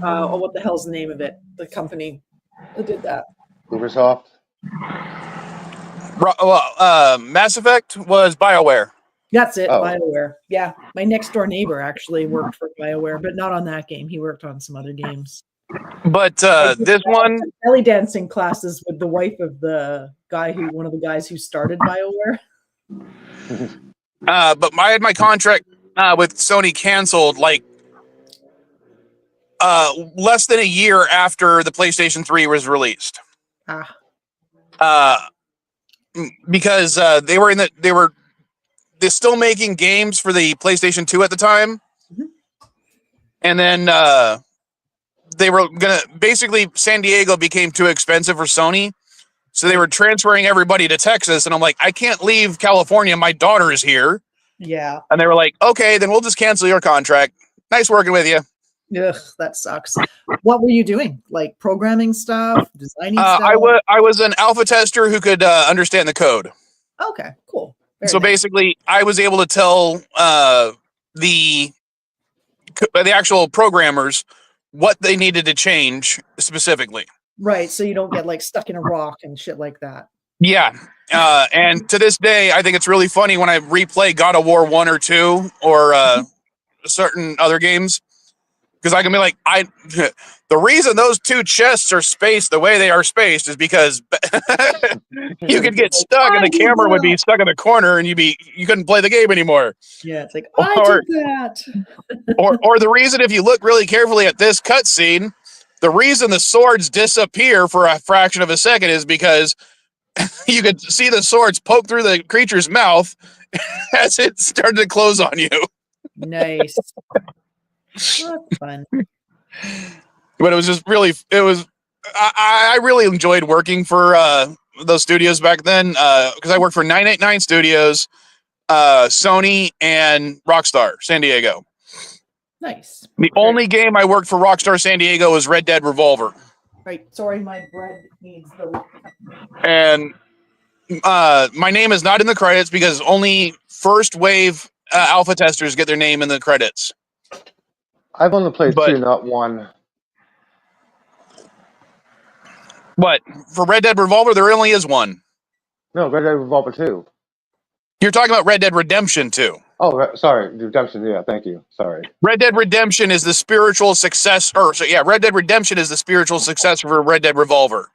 What the hell's the name of it? The company that did that. Ubisoft. Mass Effect was BioWare. That's it, Oh. BioWare. Yeah, my next door neighbor actually worked for BioWare, but not on that game. He worked on some other games. But this one, belly dancing classes with the wife of one of the guys who started BioWare. But I had my contract with Sony canceled like less than a year after the PlayStation 3 was released. Because they're still making games for the PlayStation 2 at the time. Mm-hmm. And then they were gonna basically San Diego became too expensive for Sony. So they were transferring everybody to Texas, and I'm like, I can't leave California. My daughter is here. Yeah. And they were like, okay, then we'll just cancel your contract. Nice working with you. Ugh, that sucks. What were you doing? Like programming stuff, designing stuff? I was an alpha tester who could understand the code. Okay, cool. Very So nice. basically, I was able to tell the actual programmers what they needed to change specifically. Right, so you don't get like stuck in a rock and shit like that. Yeah. And to this day, I think it's really funny when I replay God of War 1 or 2 or certain other games, because I can be like, the reason those two chests are spaced the way they are spaced is because you could get stuck and the camera would be stuck in the corner and you couldn't play the game anymore. Yeah, it's like, I did that. or the reason, if you look really carefully at this cutscene, the reason the swords disappear for a fraction of a second is because you could see the swords poke through the creature's mouth as it started to close on you. Nice. Well, that's fun. But it was just really, I really enjoyed working for those studios back then, because I worked for 989 Studios, Sony, and Rockstar San Diego. Nice. The only game I worked for Rockstar San Diego was Red Dead Revolver. Right. Sorry, my bread needs the... And my name is not in the credits because only first wave alpha testers get their name in the credits. I've only played 2, not 1. But for Red Dead Revolver, there only is 1. No, Red Dead Revolver 2. You're talking about Red Dead Redemption 2. Oh, sorry. Redemption, yeah, thank you. Sorry. Red Dead Redemption is the spiritual successor. Red Dead Redemption is the spiritual successor for Red Dead Revolver.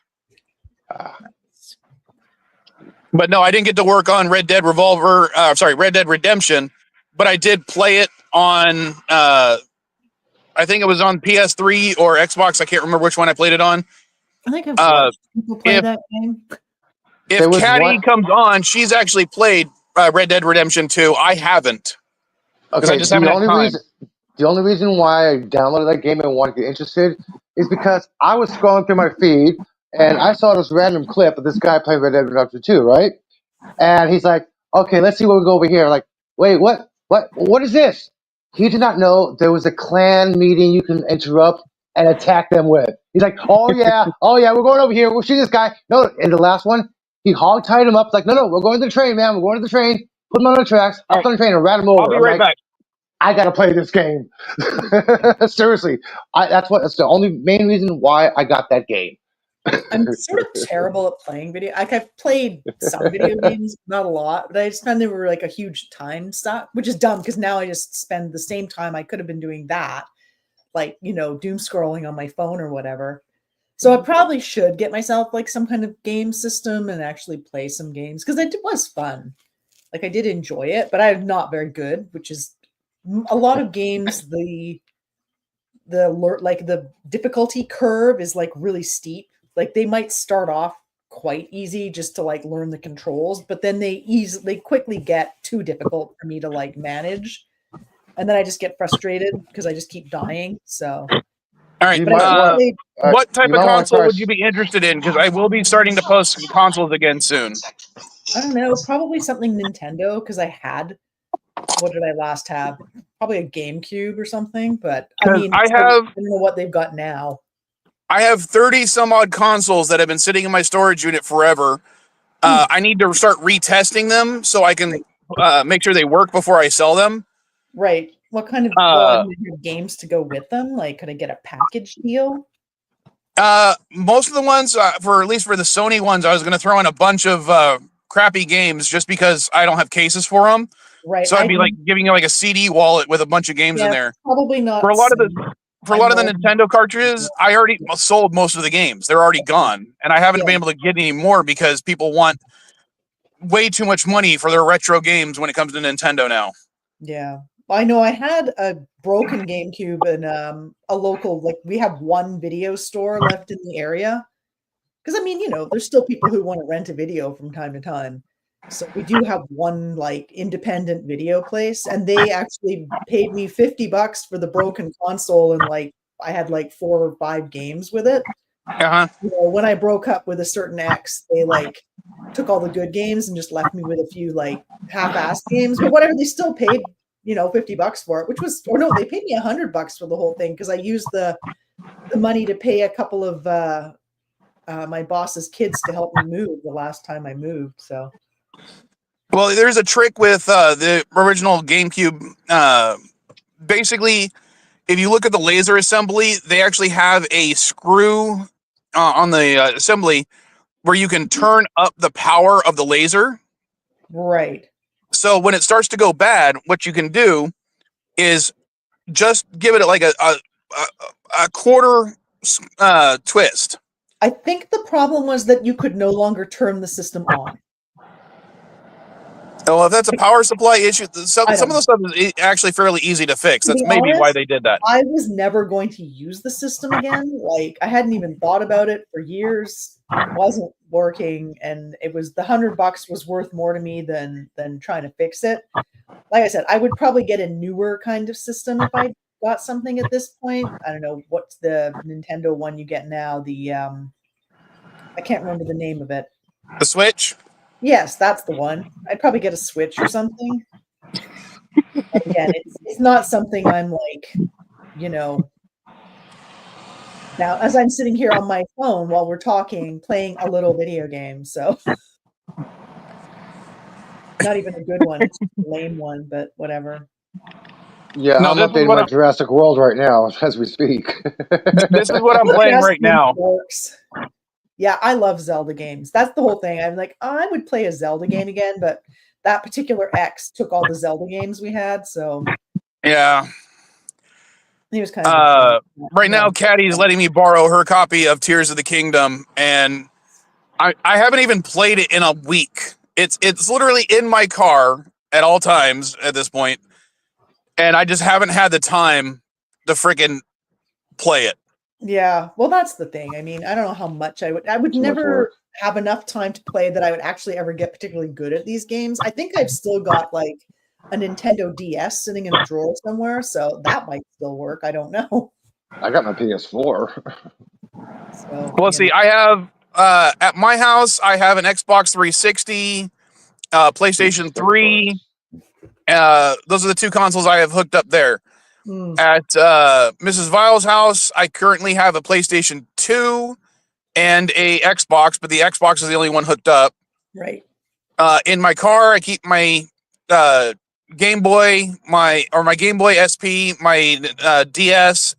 But no, I didn't get to work on Red Dead Redemption, but I did play it on, I think it was on PS3 or Xbox. I can't remember which one I played it on. I think I've watched people play that game. If Caddy comes on, she's actually played Red Dead Redemption 2. I haven't. Okay, I just haven't had time. The only reason why I downloaded that game and wanted to get interested is because I was scrolling through my feed and I saw this random clip of this guy playing Red Dead Redemption 2, right? And he's like, okay, let's see what we go over here. Like, wait, what is this? He did not know there was a clan meeting you can interrupt and attack them with. He's like, oh yeah, we're going over here. We'll shoot this guy. No, in the last one, he hog-tied him up. Like, no, we're going to the train, man. We're going to the train. Put him on the tracks. Up on the train and rat him over. I'll be right back. I gotta play this game. Seriously, that's the only main reason why I got that game. I'm sort of terrible at playing video. Like I've played some video games, not a lot, but I just found they were like a huge time suck, which is dumb because now I just spend the same time I could have been doing that, like doom scrolling on my phone or whatever. So I probably should get myself like some kind of game system and actually play some games because it was fun. Like I did enjoy it, but I'm not very good, which is a lot of games. The difficulty curve is like really steep. Like they might start off quite easy just to like learn the controls, but then they quickly get too difficult for me to like manage, and then I just get frustrated because I just keep dying. So All right. You but I might still want. played, What type You of might want to console try. would you be interested in? Because I will be starting to post some consoles again soon. I don't know, probably something Nintendo because I had what did I last have? Probably a GameCube or something, but I Because mean, I I have don't know what they've got now. 30 some odd consoles that have been sitting in my storage unit forever. I need to start retesting them so I can make sure they work before I sell them. Right. What kind of Uh, games to go with them? Like, could I get a package deal? Most of the ones, for at least for the Sony ones, I was going to throw in a bunch of crappy games just because I don't have cases for them. Right. So I'd be like giving you like a CD wallet with a bunch of games in Yeah, there. probably For not a lot of the Sony. for a I'm lot of the more Nintendo cartridges, I already sold most of the games. They're already gone, and I haven't yeah, been able to get any more because people want way too much money for their retro games when it comes to Nintendo now. yeah. I know I had a broken GameCube in a local, like we have one video store left in the area. Because I mean, there's still people who want to rent a video from time to time. So we do have one like independent video place, and they actually paid me $50 for the broken console, and like I had like 4 or 5 games with it. Uh-huh. When I broke up with a certain ex, they like took all the good games and just left me with a few like half-assed games, but whatever. They still paid $50 for it, which was, or no, they paid me $100 for the whole thing because I used the money to pay a couple of my boss's kids to help me move the last time I moved. So, well, there's a trick with the original GameCube. Basically, if you look at the laser assembly, they actually have a screw on the assembly where you can turn up the power of the laser. right. So when it starts to go bad, what you can do is just give it like a quarter twist. I think the problem was that you could no longer turn the system on. Well, if that's a power supply issue, some of don't the stuff is actually fairly easy to fix. To That's be maybe why honest, they did that. I was never going to use the system again. Like I hadn't even thought about it for years. It wasn't working, and it was the $100 was worth more to me than trying to fix it. Like I said, I would probably get a newer kind of system if I got something at this point. I don't know what's the Nintendo one you get now. The I can't remember the name of it. The Switch? Yes, that's the one. I'd probably get a Switch or something. Again, it's not something I'm like, now as I'm sitting here on my phone while we're talking, playing a little video game. So not even a good one. It's a lame one, but whatever. Yeah, No, I'm this is updating what my Jurassic World right now as we speak. this is what I'm playing right now. Works. Yeah, I love Zelda games. That's the whole thing. I'm like, I would play a Zelda game again, but that particular ex took all the Zelda games we had, so Yeah. he was kind of right now, Caddy's letting me borrow her copy of Tears of the Kingdom, and I haven't even played it in a week. It's literally in my car at all times at this point, and I just haven't had the time to freaking play it. Yeah, well, that's the thing. I mean, I don't know how much I would Too much never work. have enough time to play that I would actually ever get particularly good at these games. I think I've still got like a Nintendo DS sitting in a drawer somewhere, so that might still work. I don't know. I got my PS4. So, Well, let's see. I have at my house, I have an Xbox 360, PlayStation 3. Those are the two consoles I have hooked up there. At Mrs. Vile's house, I currently have a PlayStation 2 and a Xbox, but the Xbox is the only one hooked up. Right. In my car, I keep my Game Boy, my Game Boy SP, my DS,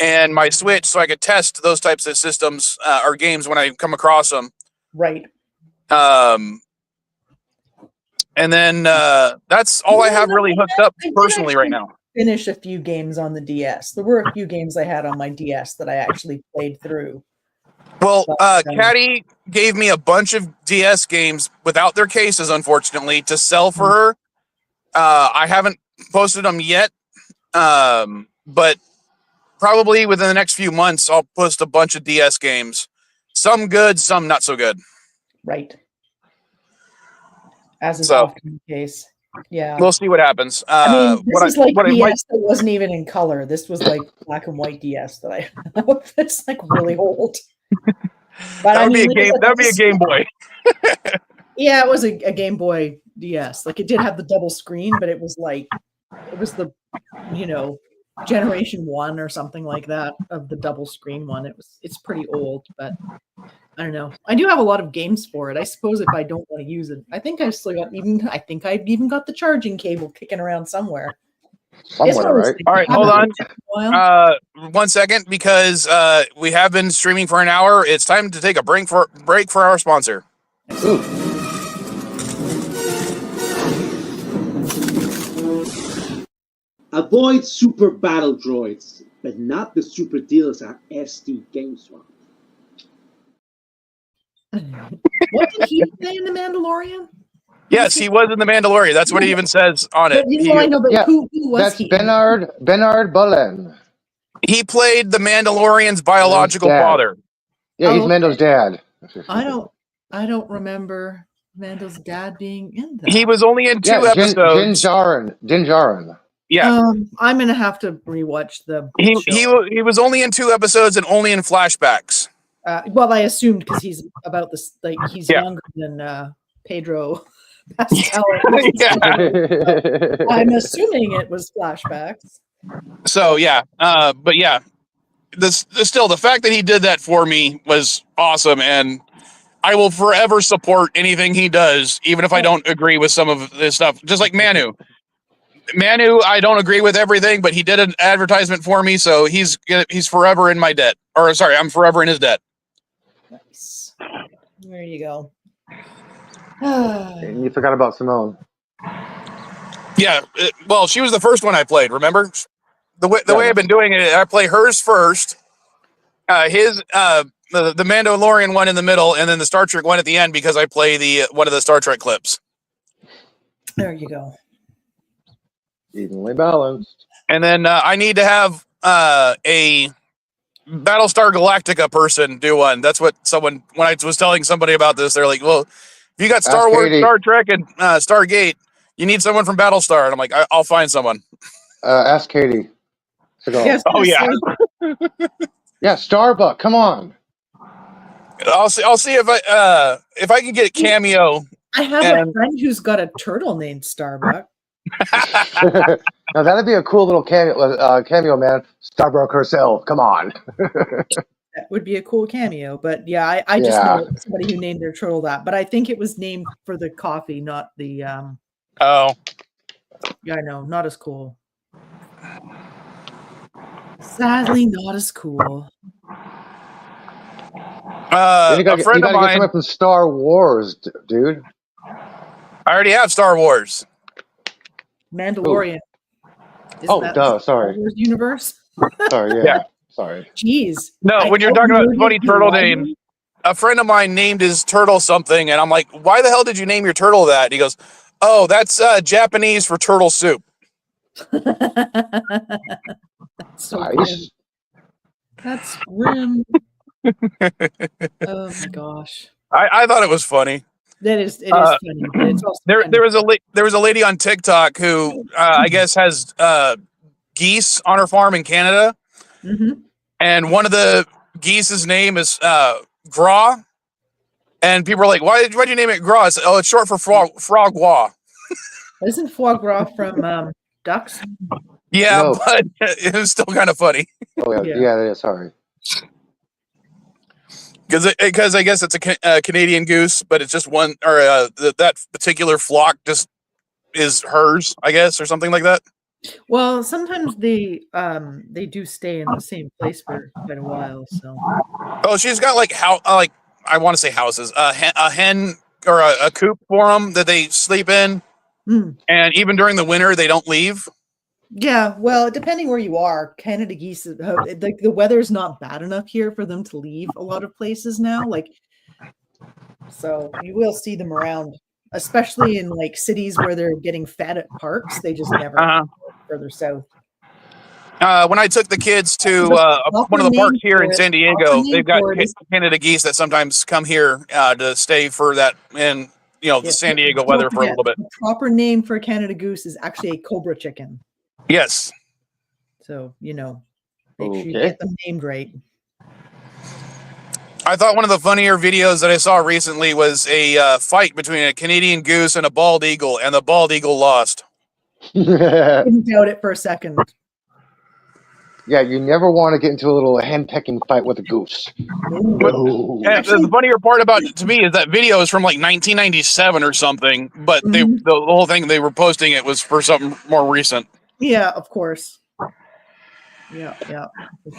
and my Switch so I could test those types of systems or games when I come across them. Right. And then that's all I have really hooked up personally right now. Finish a few games on the DS. There were a few games I had on my DS that I actually played through. Well, Caddy gave me a bunch of DS games without their cases, unfortunately, to sell for her. I haven't posted them yet, but probably within the next few months, I'll post a bunch of DS games. Some good, some not so good. Right. As is often the case. Yeah. We'll see what happens. I mean, this is like DS that wasn't even in color. This was like black and white DS that I have. It's like really old. But that would be a Game Boy. Yeah, it was a Game Boy DS. Like it did have the double screen, but it was the, generation 1 or something like that of the double screen one. It's pretty old, but I don't know. I do have a lot of games for it. I suppose if I don't want to use it, I think I've even got the charging cable kicking around somewhere. Somewhere, right? All right, hold on. 1 second, because we have been streaming for an hour. It's time to take a break for our sponsor. Ooh. Avoid super battle droids, but not the super dealers at SD GameSwap. What did he say in The Mandalorian? Yes, he was in The Mandalorian. That's what he even says on it. I know, but who was that's he? Bernard Bullen. He played the Mandalorian's biological father. Yeah, he's Mando's dad. I don't remember Mando's dad being in that. He was only in 2 episodes. Din Djarin. Yeah. I'm gonna have to rewatch the. He was only in 2 episodes and only in flashbacks. Well, I assumed because he's about this, like he's younger than Pedro Pascal. I'm assuming it was flashbacks. So yeah, but yeah, still the fact that he did that for me was awesome, and I will forever support anything he does, even if I don't agree with some of this stuff. Just like Manu, I don't agree with everything, but he did an advertisement for me, so he's forever in my debt. Or sorry, I'm forever in his debt. Nice. There you go. And you forgot about Simone. Yeah, well, she was the first one I played. Remember, the way I've been doing it, I play hers first, the Mandalorian one in the middle, and then the Star Trek one at the end because I play one of the Star Trek clips. There you go. Evenly balanced. And then I need to have a Battlestar Galactica person do one. That's what when I was telling somebody about this, they're like, well, if you got Star Wars, Star Trek, and Stargate, you need someone from Battlestar. And I'm like, I'll find someone. Ask Katie. Yes, oh, yeah. Yeah, Starbuck, come on. I'll see if I can get a cameo. I have a friend who's got a turtle named Starbuck. Now that'd be a cool little cameo, man. Starbuck herself. Come on. That would be a cool cameo, but yeah, I just know somebody who named their turtle that. But I think it was named for the coffee, not the. Oh. Yeah, I know, not as cool. Sadly, not as cool. You gotta a friend of get mine someone from Star Wars, dude. I already have Star Wars. Mandalorian. Duh. Sorry. Star Wars universe. Sorry. Yeah. Sorry. Jeez. No, when you're talking about funny turtle name, a friend of mine named his turtle something, and I'm like, "Why the hell did you name your turtle that?" And he goes, "Oh, that's Japanese for turtle soup." That's so Nice. grim. That's grim. Oh my gosh. I thought it was funny. It is funny, but it's also there was a lady on TikTok who I guess has geese on her farm in Canada, and one of the geese's name is Gras, and people are like, "Why'd you name it Gras?" It's short for frog gras. Isn't foie gras from ducks? Yeah, No. but it was still kind of funny. Oh yeah. Sorry. Because I guess it's a Canadian goose, but it's just one, or that particular flock just is hers, I guess, or something like that. Well, sometimes they do stay in the same place for quite a while. So Oh, she's got like like I want to say houses, a hen or a coop for them that they sleep in, Hmm. and even during the winter they don't leave. Yeah, well, depending where you are, Canada geese, like the weather's not bad enough here for them to leave a lot of places now. Like, so you will see them around, especially in like cities where they're getting fed at parks. They just never Uh-huh. further south. When I took the kids to The one proper of the name parks here in for it, San proper Diego, name they've got for it is Canada geese that sometimes come here to stay for that in the yeah, San Diego don't weather for a forget little bit. the proper name for a Canada goose is actually a cobra chicken. Yes. So make sure you Okay. get them named right. I thought one of the funnier videos that I saw recently was a fight between a Canadian goose and a bald eagle, and the bald eagle lost. Didn't doubt it for a second. Yeah, you never want to get into a little hen pecking fight with a goose. No. And Actually, the funnier part about it to me is that video is from like 1997 or something, but mhm. the whole thing they were posting it was for something more recent. Yeah, of course. Yeah, for Yeah,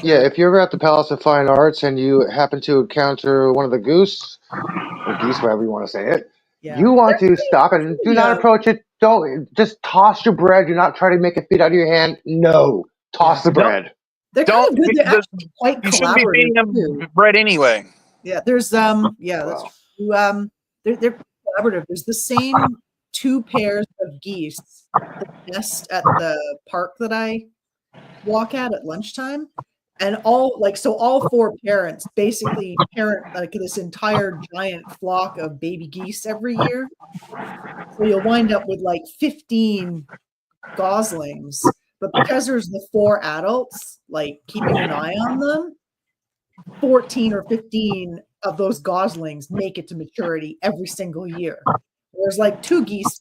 sure. if you're ever at the Palace of Fine Arts and you happen to encounter one of the goose or geese, whatever you want to say it, Yeah. you want to stop and do not Yeah. approach it. Don't just toss your bread. Do not try to make it feed out of your hand. No, toss Yeah. the bread. They're kind Don't of good. be, They're actually quite you shouldn't be collaborative feeding them too. bread anyway. Yeah, yeah, that's Well, true. They're collaborative. There's the same two pairs of geese that nest at the park that I walk at lunchtime. And all four parents basically parent like this entire giant flock of baby geese every year. So you'll wind up with like 15 goslings, but because there's the four adults like keeping an eye on them, 14 or 15 of those goslings make it to maturity every single year. Whereas like two geese,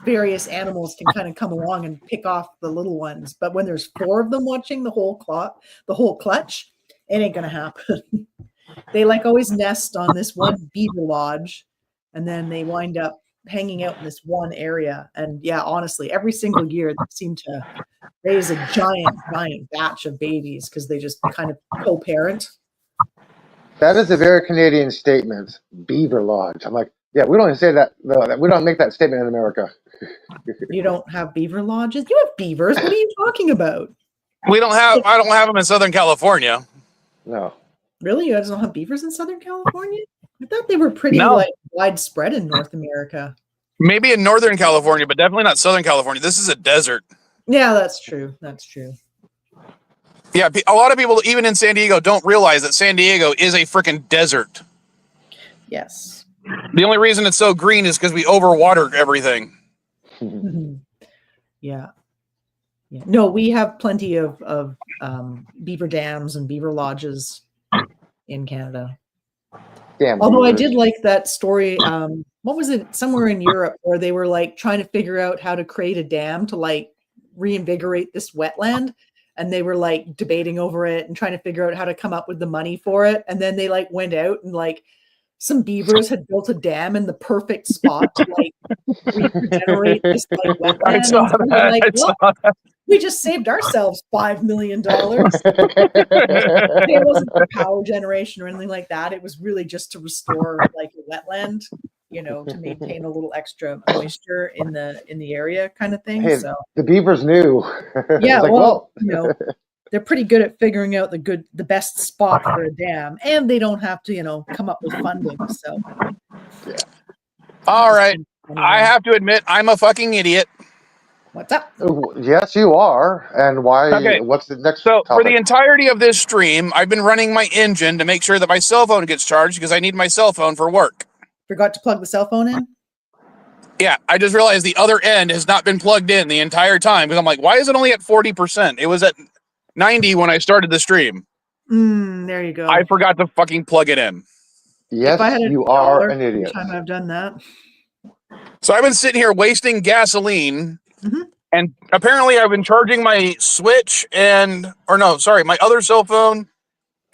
various animals can kind of come along and pick off the little ones, but when there's four of them watching the whole clutch, it ain't gonna happen. They like always nest on this one beaver lodge, and then they wind up hanging out in this one area. And yeah, honestly, every single year they seem to raise a giant batch of babies because they just kind of co-parent. that is a very Canadian statement. Beaver Lodge. I'm like, yeah, we don't say that. No, we don't make that statement in America. You don't have beaver lodges? You have beavers. What are you talking about? I don't have them in Southern California. No. Really? You guys don't have beavers in Southern California? I thought they were pretty No. widespread in North America. Maybe in Northern California, but definitely not Southern California. This is a desert. Yeah, that's true. That's true. Yeah, a lot of people, even in San Diego, don't realize that San Diego is a freaking desert. Yes. The only reason it's so green is because we overwater everything. Yeah. No, we have plenty of beaver dams and beaver lodges in Canada. Damn. Although I beavers. did like that story. What was it? Somewhere in Europe where they were like trying to figure out how to create a dam to like reinvigorate this wetland. And they were like debating over it and trying to figure out how to come up with the money for it. And then they like went out and like some beavers had built a dam in the perfect spot to like regenerate this like wetland. saw And they were like, I saw that. we just saved ourselves $5 million. It wasn't for power generation or anything like that. It was really just to restore like a wetland, to maintain a little extra moisture in the area kind of thing. Hey, So the beavers knew. yeah, It's like, well, they're pretty good at figuring out the best spot for a dam, and they don't have to, come up with funding. So yeah. All right. anyway, I have to admit, I'm a fucking idiot. what's up? Yes, you are. And why? Okay. What's the next So for the topic? entirety of this stream, I've been running my engine to make sure that my cell phone gets charged because I need my cell phone for work. Forgot to plug the cell phone in? Yeah, I just realized the other end has not been plugged in the entire time because I'm like, why is it only at 40%? It was at 90 when I started the stream. There you go. I forgot to fucking plug it in. Yes, if I had you are an every idiot. time I've done that. So I've been sitting here wasting gasoline, Mhm. and apparently I've been charging my Switch my other cell phone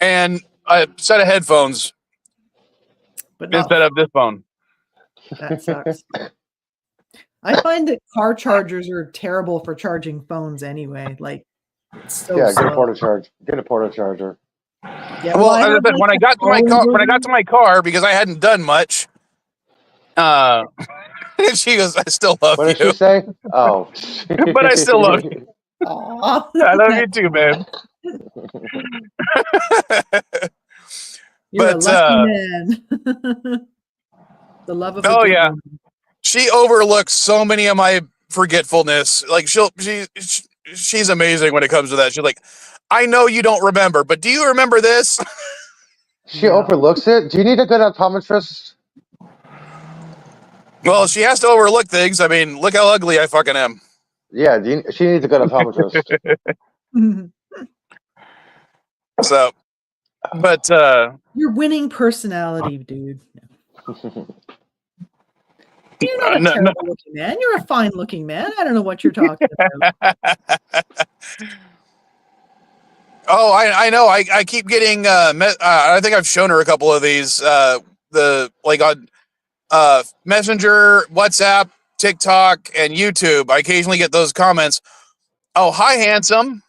and a set of headphones But not instead of this phone. that sucks. I find that car chargers are terrible for charging phones anyway. Like, it's so Yeah, get a slow. porta charge. Get a porta charger. Yeah, Well, I as I have, said, like, when I the got to my phone car, when I got version. to my car, because I hadn't done much, and she goes, "I still love What did you, she say? Oh. but I still love you. Aw. I love you too, man." You're a But lucky man. The love of a oh good yeah, woman. she overlooks so many of my forgetfulness. Like she's amazing when it comes to that. She's like, "I know you don't remember, but do you remember this?" She Yeah. overlooks it. Do you need a good optometrist? Well, she has to overlook things. I mean, look how ugly I fucking am. Yeah, she needs a good optometrist. So, but Your winning personality, dude. You're not a no, terrible looking man. You're a fine looking man. I don't know what you're talking about. oh, I know. I keep getting. I think I've shown her a couple of these. The like on Messenger, WhatsApp, TikTok, and YouTube. I occasionally get those comments. Oh, hi, handsome.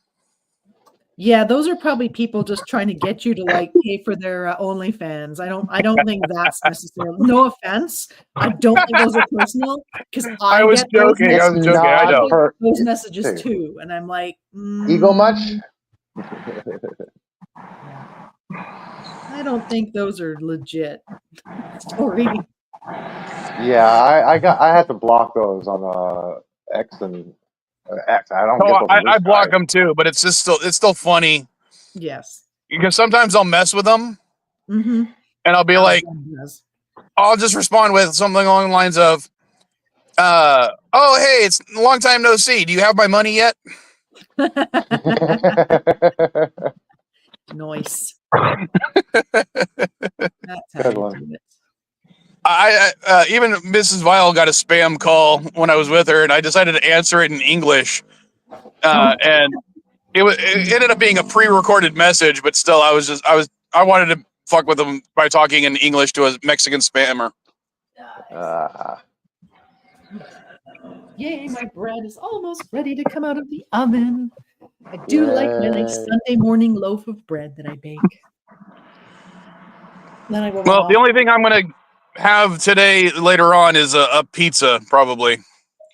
Yeah, those are probably people just trying to get you to like pay for their OnlyFans. I don't think that's necessarily. No offense, I don't think those are personal because I I was get those joking. I was joking. I know. those messages too, and I'm like, Ego much? I don't think those are legit. Sorry. Yeah, I had to block those on X and X. I don't get those. I block them too, but it's still funny. Yes. Because sometimes I'll mess with them, Mm-hmm. and I'll be like, I'll just respond with something along the lines of, "Oh, hey, it's a long time no see. Do you have my money yet?" Nice. That's Good one. I even Mrs. Vile got a spam call when I was with her, and I decided to answer it in English, and it ended up being a pre-recorded message, but still, I wanted to fuck with them by talking in English to a Mexican spammer. Yay, my bread is almost ready to come out of the oven. I do like my nice Sunday morning loaf of bread that I bake. Then I will Well, the only thing I'm going to have today later on is a pizza, probably.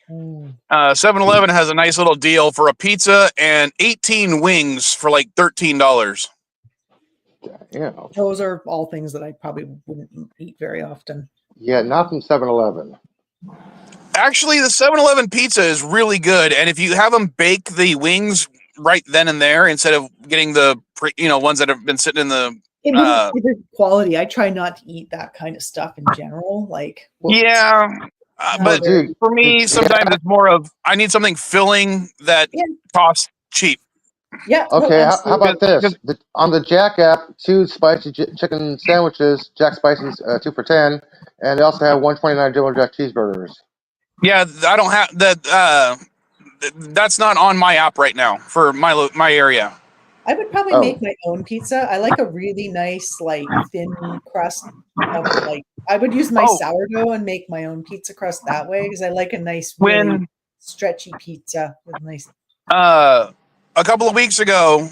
7-Eleven has a nice little deal for a pizza and 18 wings for like $13. Yeah. Those are all things that I probably wouldn't eat very often. Yeah, not from 7-Eleven. Actually, the 7-Eleven pizza is really good, and if you have them bake the wings right then and there instead of getting the ones that have been sitting in the it wouldn't be the quality. I try not to eat that kind of stuff in general. Like, yeah, but dude, for me, sometimes it's more of I need something filling that costs cheap. Yeah. Okay, how about this? On the Jack app, 2 spicy chicken sandwiches, Jack Spicy's 2 for $10, and they also have $1.29 Double Jack cheeseburgers. Yeah, I don't have that. That's not on my app right now for my area. I would probably make my own pizza. I like a really nice, like thin crust. I would use my sourdough and make my own pizza crust that way because I like a nice, really stretchy pizza with nice. A couple of weeks ago,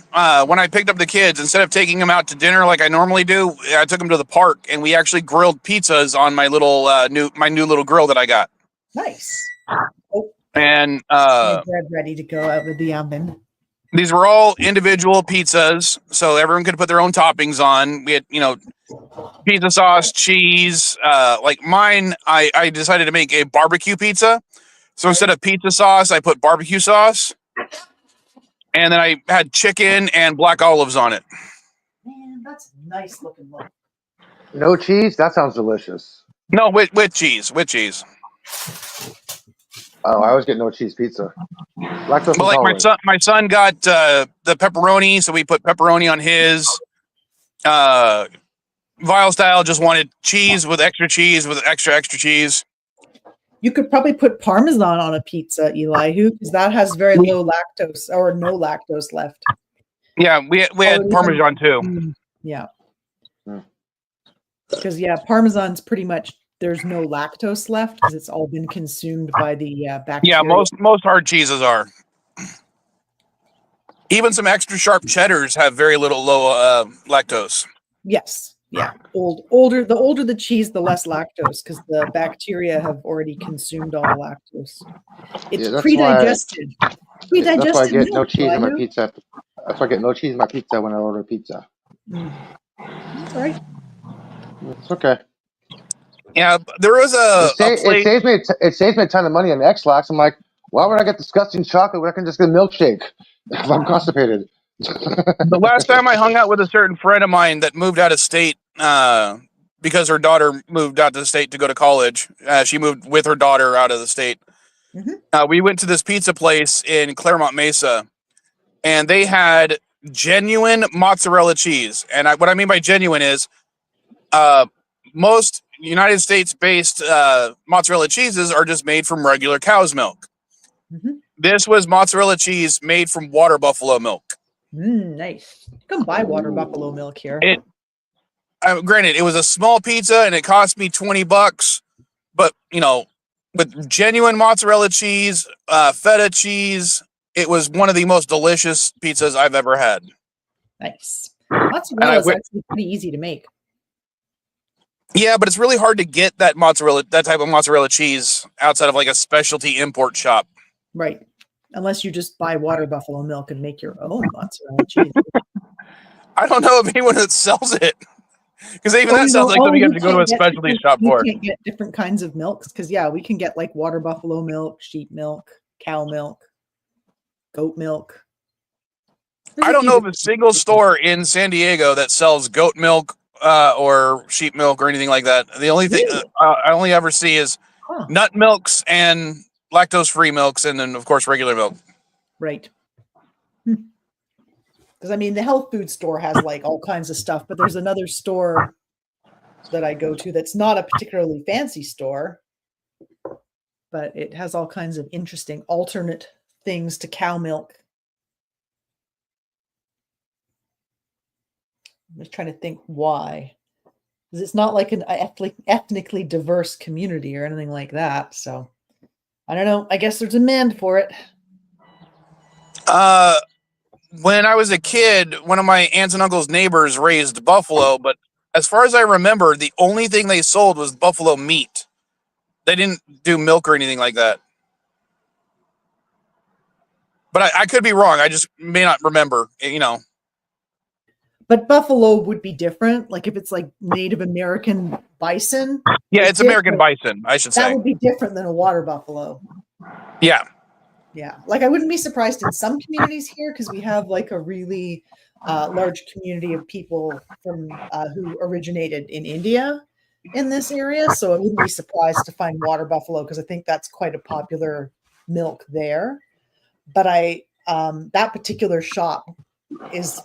when I picked up the kids, instead of taking them out to dinner like I normally do, I took them to the park and we actually grilled pizzas on my little new little grill that I got. Nice. And my bread ready to go out of the oven. These were all individual pizzas, so everyone could put their own toppings on. We had, pizza sauce, cheese. Like mine, I decided to make a barbecue pizza. So instead of pizza sauce, I put barbecue sauce. And then I had chicken and black olives on it. Man, that's a nice looking one. No cheese? That sounds delicious. No, with cheese. With cheese. Oh, I always get no cheese pizza. Lactose intolerant. Like my son got the pepperoni, so we put pepperoni on his. Vile Style just wanted cheese with extra extra cheese. You could probably put Parmesan on a pizza, Elihu, because that has very low lactose or no lactose left. Yeah, we had Parmesan too. Yeah. Because Parmesan's pretty much there's no lactose left because it's all been consumed by the bacteria. Yeah, most hard cheeses are. Even some extra sharp cheddars have very low lactose. Yes. Yeah. The older the cheese, the less lactose because the bacteria have already consumed all the lactose. It's that's pre-digested. That's why I get no milk, cheese in my Ryu. pizza. That's why I get no cheese in my pizza when I order pizza. That's all right. It's okay. Yeah, there was It saves me a ton of money on X-Lax. I'm like, why would I get disgusting chocolate when I can just get a milkshake if I'm constipated? The last time I hung out with a certain friend of mine that moved out of state because her daughter moved out to the state to go to college. She moved with her daughter out of the state. We went to this pizza place in Claremont Mesa, and they had genuine mozzarella cheese. And what I mean by genuine is most United States-based mozzarella cheeses are just made from regular cow's milk. This was mozzarella cheese made from water buffalo milk. Nice. You can buy water buffalo milk here. Granted, it was a small pizza and it cost me $20, but with genuine mozzarella cheese, feta cheese, it was one of the most delicious pizzas I've ever had. Nice. Mozzarella is actually pretty easy to make. Yeah, but it's really hard to get that type of mozzarella cheese outside of like a specialty import shop. Right. Unless you just buy water buffalo milk and make your own mozzarella cheese. I don't know of anyone that sells it. Because even that sounds like something you have to go to a specialty shop for. You can't get different kinds of milks because, we can get like water buffalo milk, sheep milk, cow milk, goat milk. I don't know of a single store in San Diego that sells goat milk or sheep milk or anything like that. The only thing I only ever see is nut milks and lactose-free milks, and then, of course, regular milk. Right. Because, the health food store has, like, all kinds of stuff, but there's another store that I go to that's not a particularly fancy store, but it has all kinds of interesting alternate things to cow milk. I'm just trying to think why. Because it's not like an ethnically diverse community or anything like that, so I don't know. I guess there's a demand for it. When I was a kid, one of my aunts and uncle's neighbors raised buffalo, but as far as I remember, the only thing they sold was buffalo meat. They didn't do milk or anything like that. But I could be wrong. I just may not remember, But buffalo would be different. Like if it's like Native American bison. Yeah, it's American bison, I should say. That would be different than a water buffalo. Yeah. Yeah. Like I wouldn't be surprised in some communities here because we have like a really large community of people from who originated in India in this area. So I wouldn't be surprised to find water buffalo because I think that's quite a popular milk there. But that particular shop is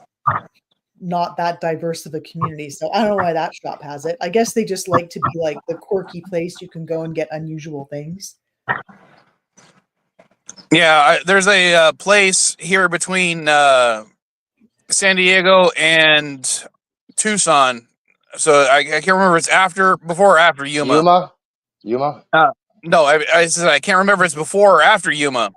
not that diverse of a community. So I don't know why that shop has it. I guess they just like to be like the quirky place you can go and get unusual things. Yeah, there's a place here between San Diego and Tucson. So I can't remember if it's before or after Yuma. Yuma? No, I said I can't remember if it's before or after Yuma.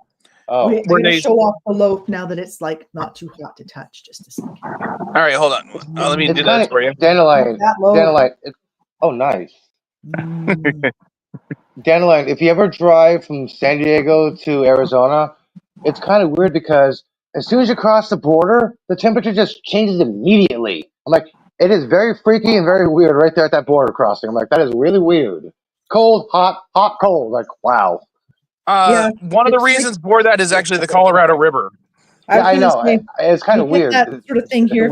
Oh, we're going to show off the loaf now that it's like not too hot to touch. Just a second. All right, hold on. Let me do this for you. Dandelion. Oh, nice. Dandelion, if you ever drive from San Diego to Arizona, it's kind of weird because as soon as you cross the border, the temperature just changes immediately. I'm like, it is very freaky and very weird right there at that border crossing. I'm like, that is really weird. Cold, hot, hot, cold. Like, wow. One of the reasons for that is actually the Colorado River. Yeah, I know. It's kind of weird. That sort of thing here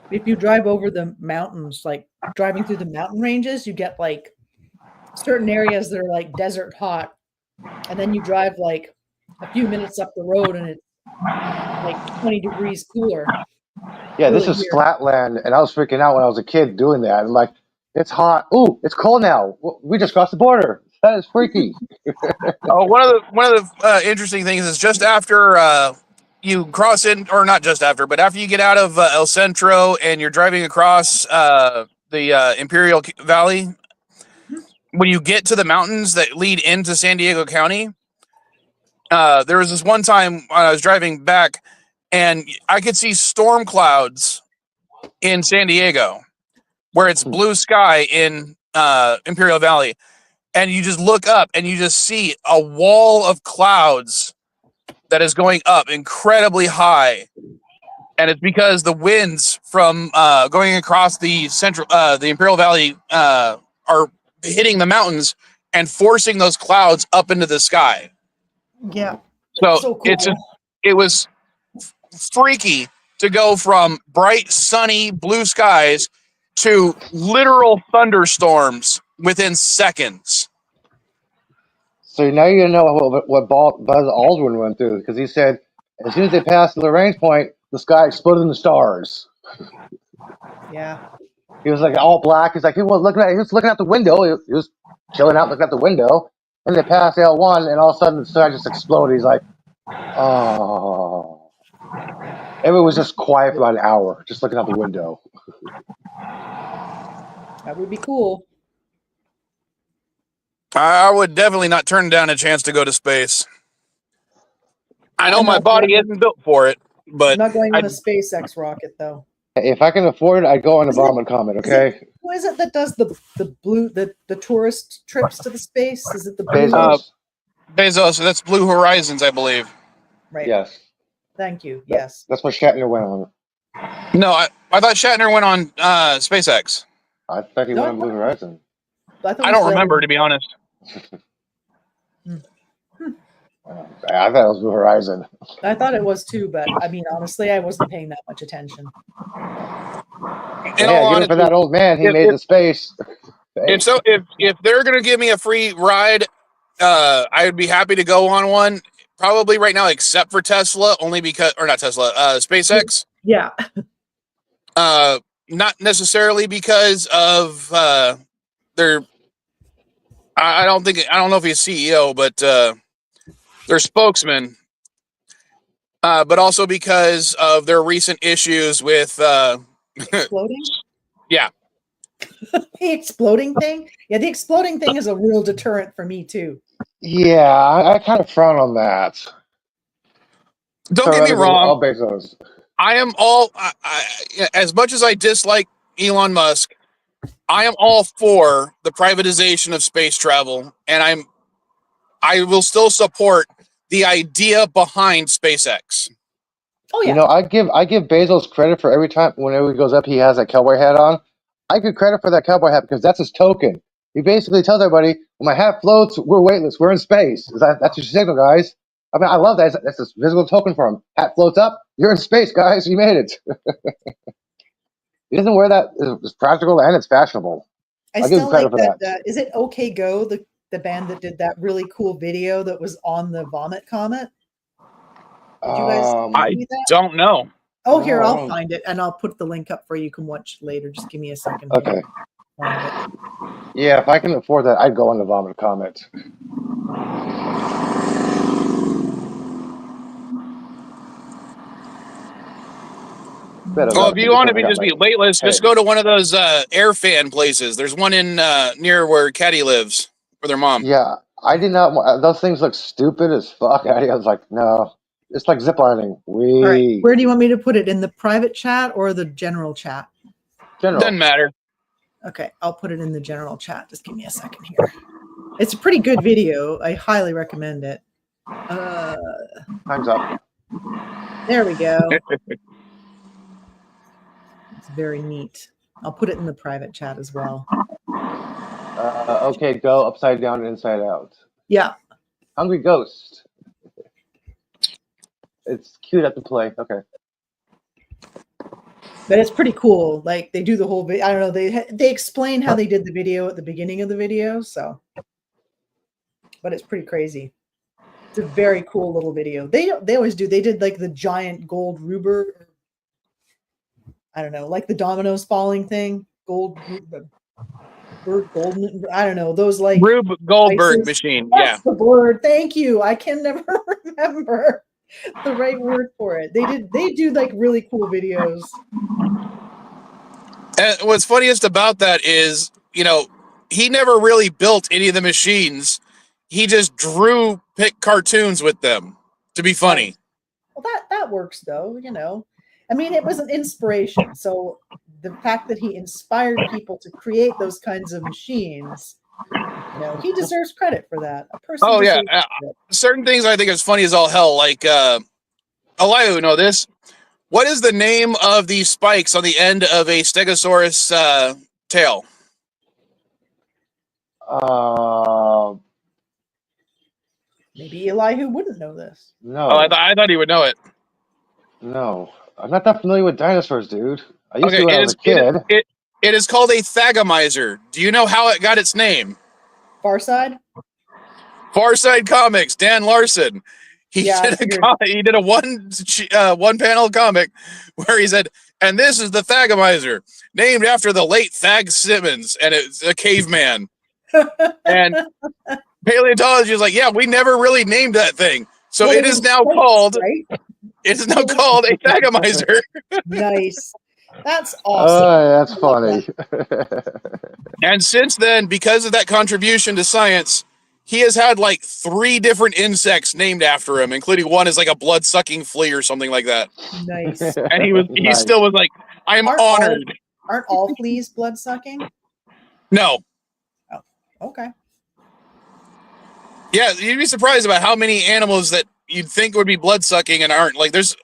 if you drive over the mountains, like driving through the mountain ranges, you get like certain areas that are like desert hot, and then you drive like a few minutes up the road and it's like 20 degrees cooler. Yeah, this is flatland, and I was freaking out when I was a kid doing that. I'm like, it's hot. Ooh, it's cold now. We just crossed the border. That is freaky. One of the interesting things is just after you cross in, or not just after, but after you get out of El Centro and you're driving across the Imperial Valley, when you get to the mountains that lead into San Diego County, there was this one time when I was driving back, and I could see storm clouds in San Diego, where it's blue sky in Imperial Valley, and you just look up and you just see a wall of clouds that is going up incredibly high, and it's because the winds from going across the Imperial Valley are hitting the mountains and forcing those clouds up into the sky. Yeah. So So cool. it was freaky to go from bright, sunny, blue skies to literal thunderstorms within seconds. So now you know what Buzz Aldrin went through, because he said as soon as they passed Lorraine's Point, the sky exploded into stars. Yeah. He was like all black. He's like he was looking out the window. He was chilling out, looking out the window, and they passed L1, and all of a sudden the sky just exploded. He's like, oh. Everyone was just quiet for about an hour, just looking out the window. That would be cool. I would definitely not turn down a chance to go to space. I know my body isn't built for it, but I'm not going on a SpaceX rocket though. If I can afford it, I'd go on a Bomber Comet. Okay. Who is it that does the tourist trips to the space? Is it the Bezos? Bezos. That's Blue Horizons, I believe. Right. Yes. Thank you. Yes. That's what Shatner went on. No, I thought Shatner went on SpaceX. I thought he went on Blue Horizon. I don't remember, to be honest. I thought it was Blue Horizon. I thought it was too, but I mean, honestly, I wasn't paying that much attention. In all honesty, for that old man, he made the space. If they're gonna give me a free ride, I would be happy to go on one. Probably right now, except for Tesla, only because, or not Tesla, SpaceX. Yeah. Not necessarily because of their. I don't know if he's CEO, but their spokesman. But also because of their recent issues with exploding. Yeah. The exploding thing? Yeah, the exploding thing is a real deterrent for me too. Yeah, I kind of frown on that. Don't get me wrong. All Bezos. I am all as much as I dislike Elon Musk, I am all for the privatization of space travel, and I will still support the idea behind SpaceX. Oh yeah. You know, I give Bezos credit for every time whenever he goes up, he has that cowboy hat on. I give credit for that cowboy hat because that's his token. He basically tells everybody, when my hat floats, we're weightless, we're in space. That's your signal, guys. I mean, I love that. That's a physical token for him. Hat floats up, you're in space, guys. You made it. He doesn't wear that. It's practical and it's fashionable. I still like that. Is it OK Go, the band that did that really cool video that was on the Vomit Comet? Did you guys see that? Don't know. Oh, here, I'll find it and I'll put the link up for you. You can watch later. Just give me a second. Okay. Yeah, if I can afford that, I'd go on the Vomit Comet. Well, if you want to just be weightless, just go to one of those air fan places. There's one in near where Caddy lives, with her mom. Yeah, I did not. Those things look stupid as fuck. I was like, no. It's like ziplining. All right. Where do you want me to put it? In the private chat or the general chat? General. Doesn't matter. Okay, I'll put it in the general chat. Just give me a second here. It's a pretty good video. I highly recommend it. Time's up. There we go. It's very neat. I'll put it in the private chat as well. Okay, go upside down and inside out. Yeah. Hungry Ghost. It's cute at the play. Okay. But it's pretty cool. Like they do the whole video. I don't know. They explain how they did the video at the beginning of the video. So, but it's pretty crazy. It's a very cool little video. They always do. They did like the giant gold ruber. I don't know, like the dominoes falling thing. Golden. I don't know those like Rube Goldberg devices. machine. That's the word. Thank you. I can never remember the right word for it. They do like really cool videos. And what's funniest about that is, you know, he never really built any of the machines. He just drew cartoons with them to be funny. Right. Well, that works though, I mean, it was an inspiration. So the fact that he inspired people to create those kinds of machines, he deserves credit for that. A person. Oh yeah, deserves credit. certain things I think is funny as all hell. Like Elihu, know this. What is the name of these spikes on the end of a Stegosaurus tail? Maybe Elihu wouldn't know this. No. Oh, I thought he would know it. No. I'm not that familiar with dinosaurs, dude. I used to Okay, when I was a kid. it is called a thagomizer. Do you know how it got its name? Far Side? Far Side Comics, Dan Larson. He Yeah, did a one panel comic where he said, and this is the Thagomizer, named after the late Thag Simmons, and it's a caveman. And paleontology is like, yeah, we never really named that thing. So Well, it is now called right? it is now called a Thagomizer. Nice. That's awesome. Oh, that's funny. And since then, because of that contribution to science, he has had like 3 different insects named after him, including one is like a blood-sucking flea or something like that. Nice. And he still was like, I am honored. Aren't all fleas blood-sucking? No. Oh, okay. Yeah, you'd be surprised about how many animals that you'd think would be blood-sucking and aren't. Like there's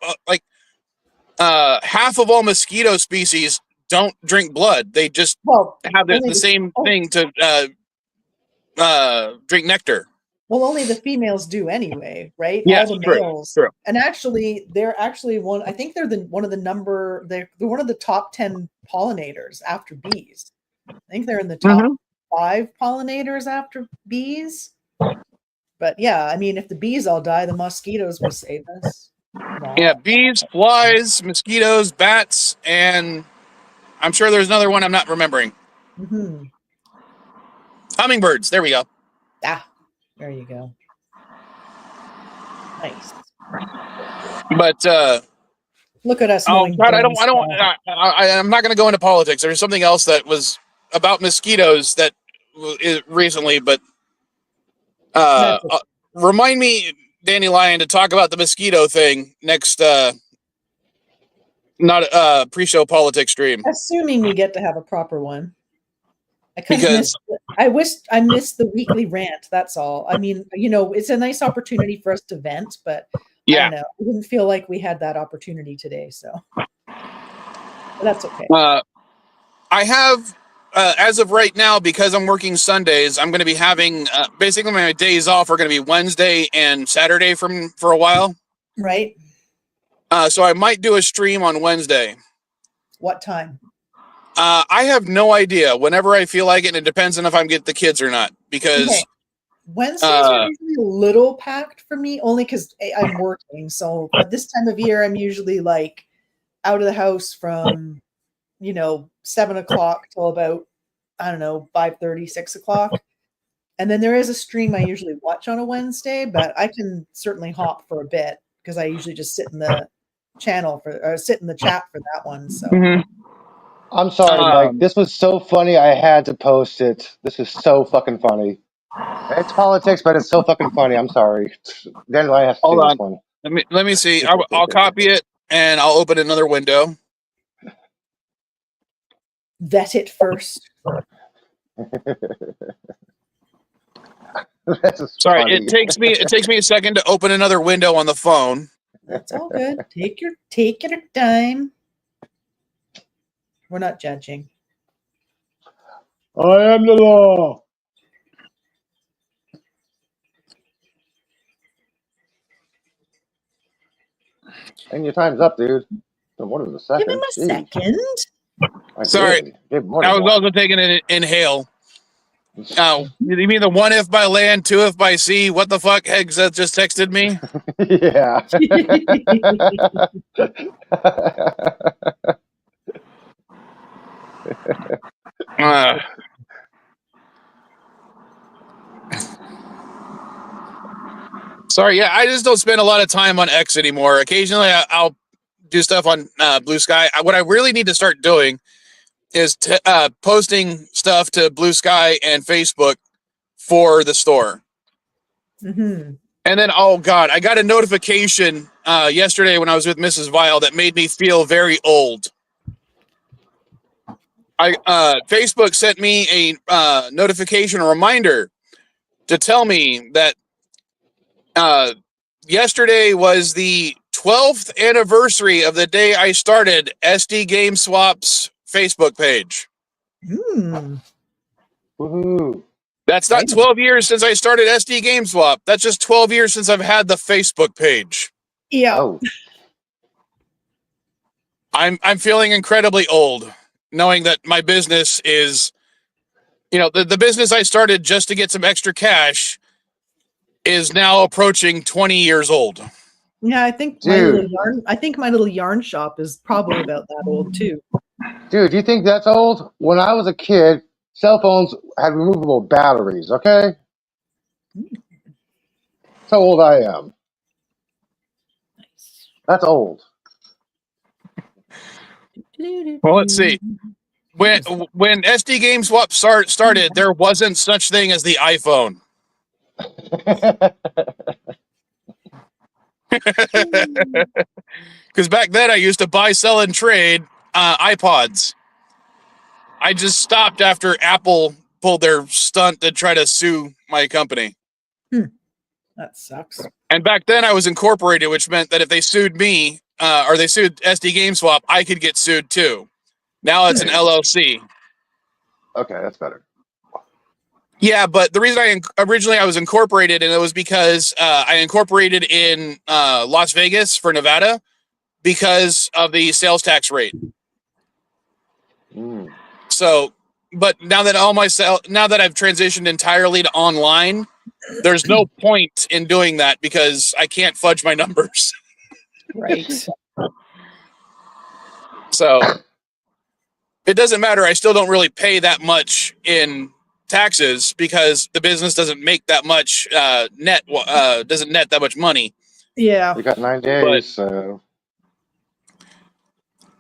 half of all mosquito species don't drink blood. They just have the same thing to drink nectar. Well, only the females do anyway, right? Yes, all the males. True. And actually, they're actually one. I think they're one of the top 10 pollinators after bees. I think they're in the top 5 pollinators after bees. But yeah, I mean, if the bees all die, the mosquitoes will save us. Wow. Yeah, bees, flies, mosquitoes, bats, and I'm sure there's another one I'm not remembering. Mm-hmm. Hummingbirds. There we go. Ah, there you go. Nice. But look at us. Oh God, I'm not going to go into politics. There's something else that was about mosquitoes that recently, but remind me, Danny Lyon, to talk about the mosquito thing next. Not pre-show politics stream. Assuming we get to have a proper one. I missed the weekly rant. That's all. I mean, it's a nice opportunity for us to vent, but yeah, I don't know. I didn't feel like we had that opportunity today, so but that's okay. I have, as of right now, because I'm working Sundays, I'm going to be having basically my days off are going to be Wednesday and Saturday for a while. Right. So I might do a stream on Wednesday. What time? I have no idea. Whenever I feel like it, and it depends on if I'm getting the kids or not. Because Wednesdays are usually a little packed for me, only because I'm working. So at this time of year, I'm usually like out of the house from 7 o'clock till about 5:30, 6 o'clock. And then there is a stream I usually watch on a Wednesday, but I can certainly hop for a bit because I usually just sit in the sit in the chat for that one. So. Mm-hmm. I'm sorry, Mike. This was so funny. I had to post it. This is so fucking funny. It's politics, but it's so fucking funny. I'm sorry. Then I have to do this one. Let me see. I'll copy it and I'll open another window. Vet it first. Sorry, funny. It takes me a second to open another window on the phone. That's all good. Take your time. We're not judging. I am the law. And your time's up, dude. More than a second. Give him a second. Sorry. I was also taking an inhale. Oh, you mean the 1 if by land, 2 if by sea? What the fuck? Hegs just texted me. Yeah. Sorry, yeah, I just don't spend a lot of time on X anymore. Occasionally, I'll do stuff on Blue Sky. What I really need to start doing is posting stuff to Blue Sky and Facebook for the store. Mm-hmm. And then, oh God, I got a notification yesterday when I was with Mrs. Vile that made me feel very old. Facebook sent me a notification, a reminder to tell me that yesterday was the 12th anniversary of the day I started SD Game Swap's Facebook page. Mm. Woohoo! That's not 12 years since I started SD Game Swap. That's just 12 years since I've had the Facebook page. Yeah. Oh, I'm feeling incredibly old, knowing that my business is, the business I started just to get some extra cash is now approaching 20 years old. Yeah, I think dude, my little yarn shop is probably about that old too. dude, you think that's old? When I was a kid, cell phones had removable batteries. Okay, that's how old I am. That's old. Well, let's see. When SD Game Swap started, there wasn't such thing as the iPhone. Because back then I used to buy, sell, and trade iPods. I just stopped after Apple pulled their stunt to try to sue my company. That sucks. And back then I was incorporated, which meant that if they sued me or they sued SD Game Swap, I could get sued too. Now it's an LLC. Okay, that's better. Yeah, but the reason originally I was incorporated, and it was because I incorporated in Las Vegas for Nevada because of the sales tax rate. Mm. So, but now that now that I've transitioned entirely to online, there's no point in doing that because I can't fudge my numbers. Right. So it doesn't matter. I still don't really pay that much in taxes because the business doesn't make that much doesn't net that much money. Yeah. You got 9 days, But, so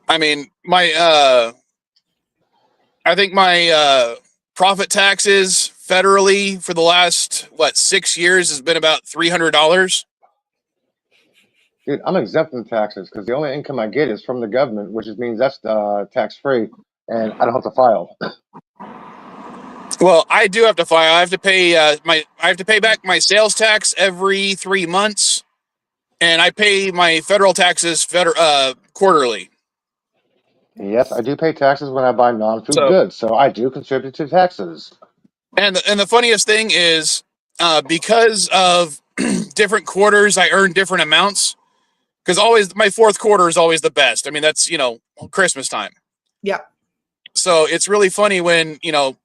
I mean, I think my profit taxes federally for the last 6 years has been about $300. dude, I'm exempt from taxes because the only income I get is from the government, which means that's tax free, and I don't have to file. Well, I do have to file. I have to pay I have to pay back my sales tax every 3 months, and I pay my federal taxes quarterly. Yes, I do pay taxes when I buy non-food goods, so I do contribute to taxes. And the funniest thing is because of different quarters, I earn different amounts. Because always my fourth quarter is always the best. I mean, that's Christmas time. Yeah. So it's really funny when I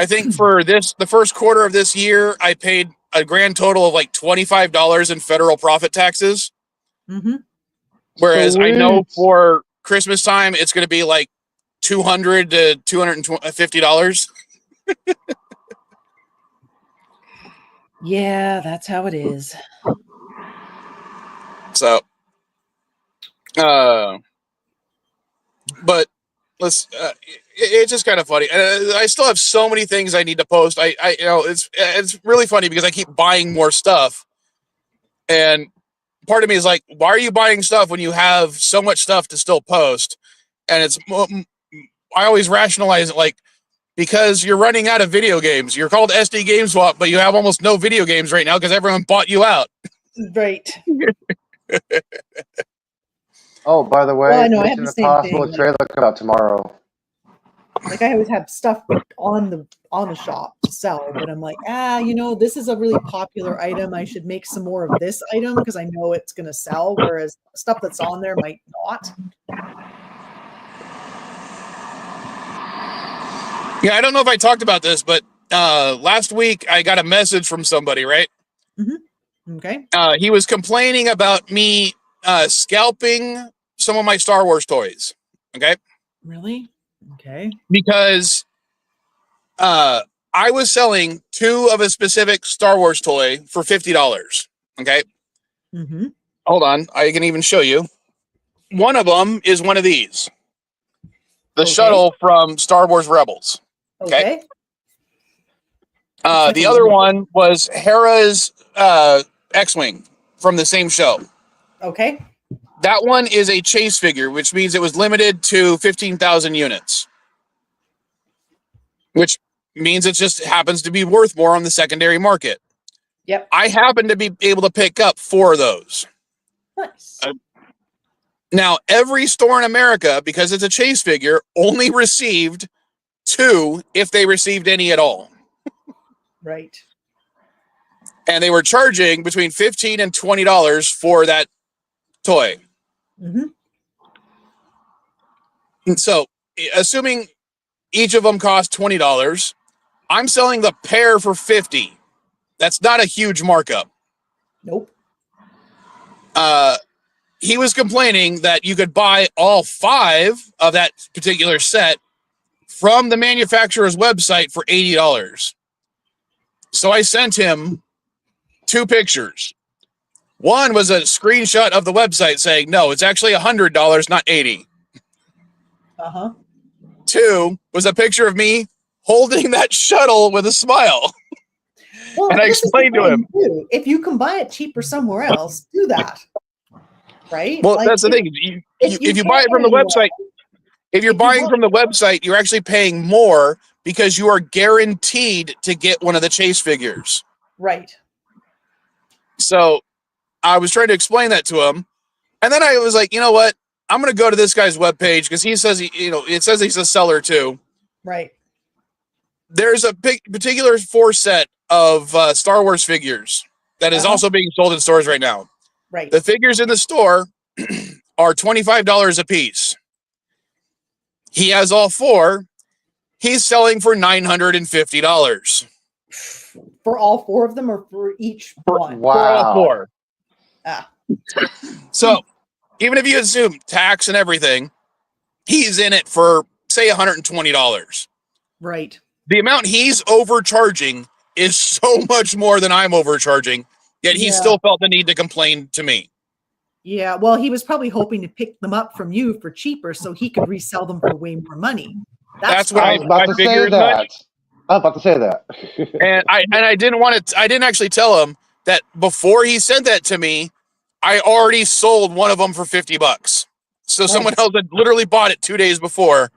think for the first quarter of this year, I paid a grand total of like $25 in federal profit taxes. Mm-hmm. Whereas Sweet. I know for Christmas time, it's going to be like $200 to $250. Yeah, that's how it is. So, but it's just kind of funny. I still have so many things I need to post. It's really funny because I keep buying more stuff, and part of me is like, why are you buying stuff when you have so much stuff to still post? And I always rationalize it like, because you're running out of video games. You're called SD Game Swap, but you have almost no video games right now because everyone bought you out. Right. Oh, by the way, Well, I know, I have Mission the same Impossible thing. trailer come out tomorrow. Like I always have stuff on the shop to sell, but I'm like, this is a really popular item. I should make some more of this item because I know it's going to sell, whereas stuff that's on there might not. Yeah, I don't know if I talked about this, but last week I got a message from somebody, right? Mm-hmm. Okay. He was complaining about me scalping some of my Star Wars toys. Okay. Really? Okay. Because I was selling 2 of a specific Star Wars toy for $50. Okay. Mm-hmm. Hold on. I can even show you. One of them is one of these. The Okay. shuttle from Star Wars Rebels. Okay. Like The a other little- one was Hera's X-Wing from the same show. Okay. That one is a chase figure, which means it was limited to 15,000 units, which means it just happens to be worth more on the secondary market. Yep. I happen to be able to pick up 4 of those. Nice. Now, every store in America, because it's a chase figure, only received 2, if they received any at all. Right. And they were charging between $15 and $20 for that toy. Mm-hmm. And so, assuming each of them cost $20, I'm selling the pair for $50. That's not a huge markup. Nope. He was complaining that you could buy all 5 of that particular set from the manufacturer's website for $80. So I sent him 2 pictures. One was a screenshot of the website saying, no, it's actually $100, not $80. Uh-huh. 2 was a picture of me holding that shuttle with a smile. Well, And I this is the explained to thing, him. too. If you can buy it cheaper somewhere else, do that. Right? Well, Like, that's the thing. If you buy it from the website, if you're buying from the website, you're actually paying more because you are guaranteed to get one of the chase figures. Right. So I was trying to explain that to him. And then I was like, you know what? I'm going to go to this guy's webpage because he says, it says he's a seller too. Right. There's a particular 4 set of Star Wars figures that is also being sold in stores right now. Right. The figures in the store are $25 a piece. He has all 4. He's selling for $950. For all 4 of them or for each one? Wow. For all 4. Ah. So even if you assume tax and everything, he's in it for, say, $120. Right. The amount he's overcharging is so much more than I'm overcharging, yet he still felt the need to complain to me. Yeah, well, he was probably hoping to pick them up from you for cheaper so he could resell them for way more money. That's what I was about to say that. I was about to say that. And I didn't actually tell him that before he sent that to me, I already sold one of them for $50. So someone else had literally bought it 2 days before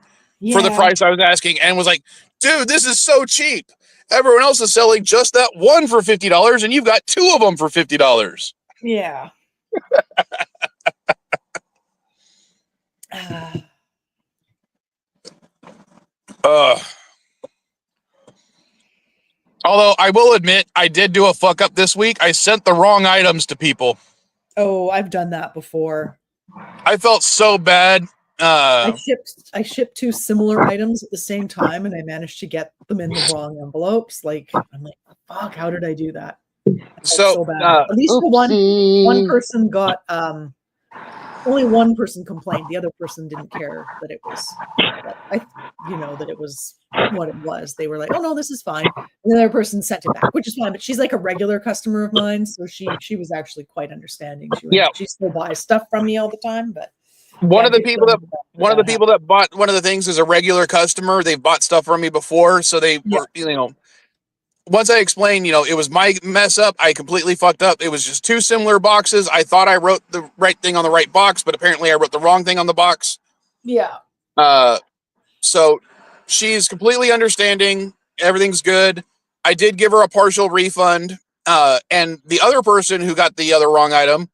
for the price I was asking and was like, dude, this is so cheap. Everyone else is selling just that one for $50 and you've got 2 of them for $50. Yeah. Although I will admit, I did do a fuck up this week. I sent the wrong items to people. Oh, I've done that before. I felt so bad. I shipped 2 similar items at the same time, and I managed to get them in the wrong envelopes. Like, I'm like, fuck, how did I do that? So bad. At least one person got only one person complained. The other person didn't care that it was that it was what it was. They were like, oh no, this is fine. And the other person sent it back, which is fine. But she's like a regular customer of mine, so she was actually quite understanding. She still buys stuff from me all the time, but one of the people that bought one of the things is a regular customer. They've bought stuff from me before, so they were, once I explained, it was my mess up. I completely fucked up. It was just 2 similar boxes. I thought I wrote the right thing on the right box, but apparently I wrote the wrong thing on the box. Yeah. So she's completely understanding. Everything's good. I did give her a partial refund. And the other person who got the other wrong item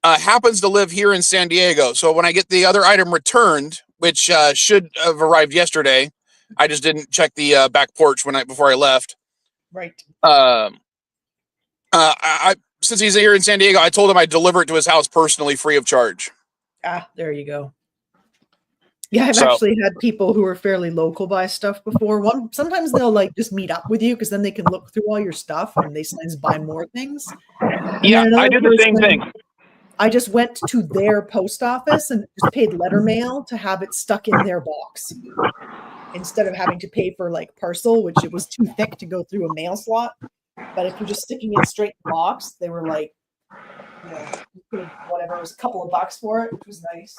happens to live here in San Diego. So when I get the other item returned, which should have arrived yesterday, I just didn't check the back porch before I left. Right. Since he's here in San Diego, I told him I'd deliver it to his house personally, free of charge. Ah, there you go. Yeah, I've actually had people who are fairly local buy stuff before. Sometimes they'll like just meet up with you because then they can look through all your stuff and they sometimes buy more things. Yeah, I did the same thing. I just went to their post office and just paid letter mail to have it stuck in their box instead of having to pay for like parcel, which it was too thick to go through a mail slot. But if you're just sticking it straight in the box, they were like, whatever, it was a couple of bucks for it, which was nice.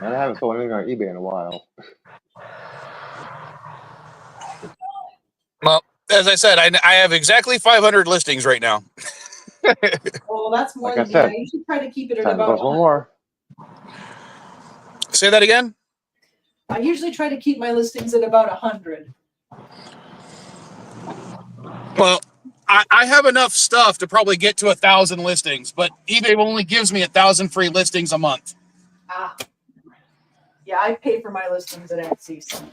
And I haven't sold anything on eBay in a while. Well, as I said, I have exactly 500 listings right now. Oh, that's more Like I than me. I said, usually try to keep it at time to about post one 100. more. Say that again? I usually try to keep my listings at about 100. Well, I have enough stuff to probably get to 1,000 listings, but eBay only gives me 1,000 free listings a month. Ah. Yeah, I pay for my listings at Etsy. So.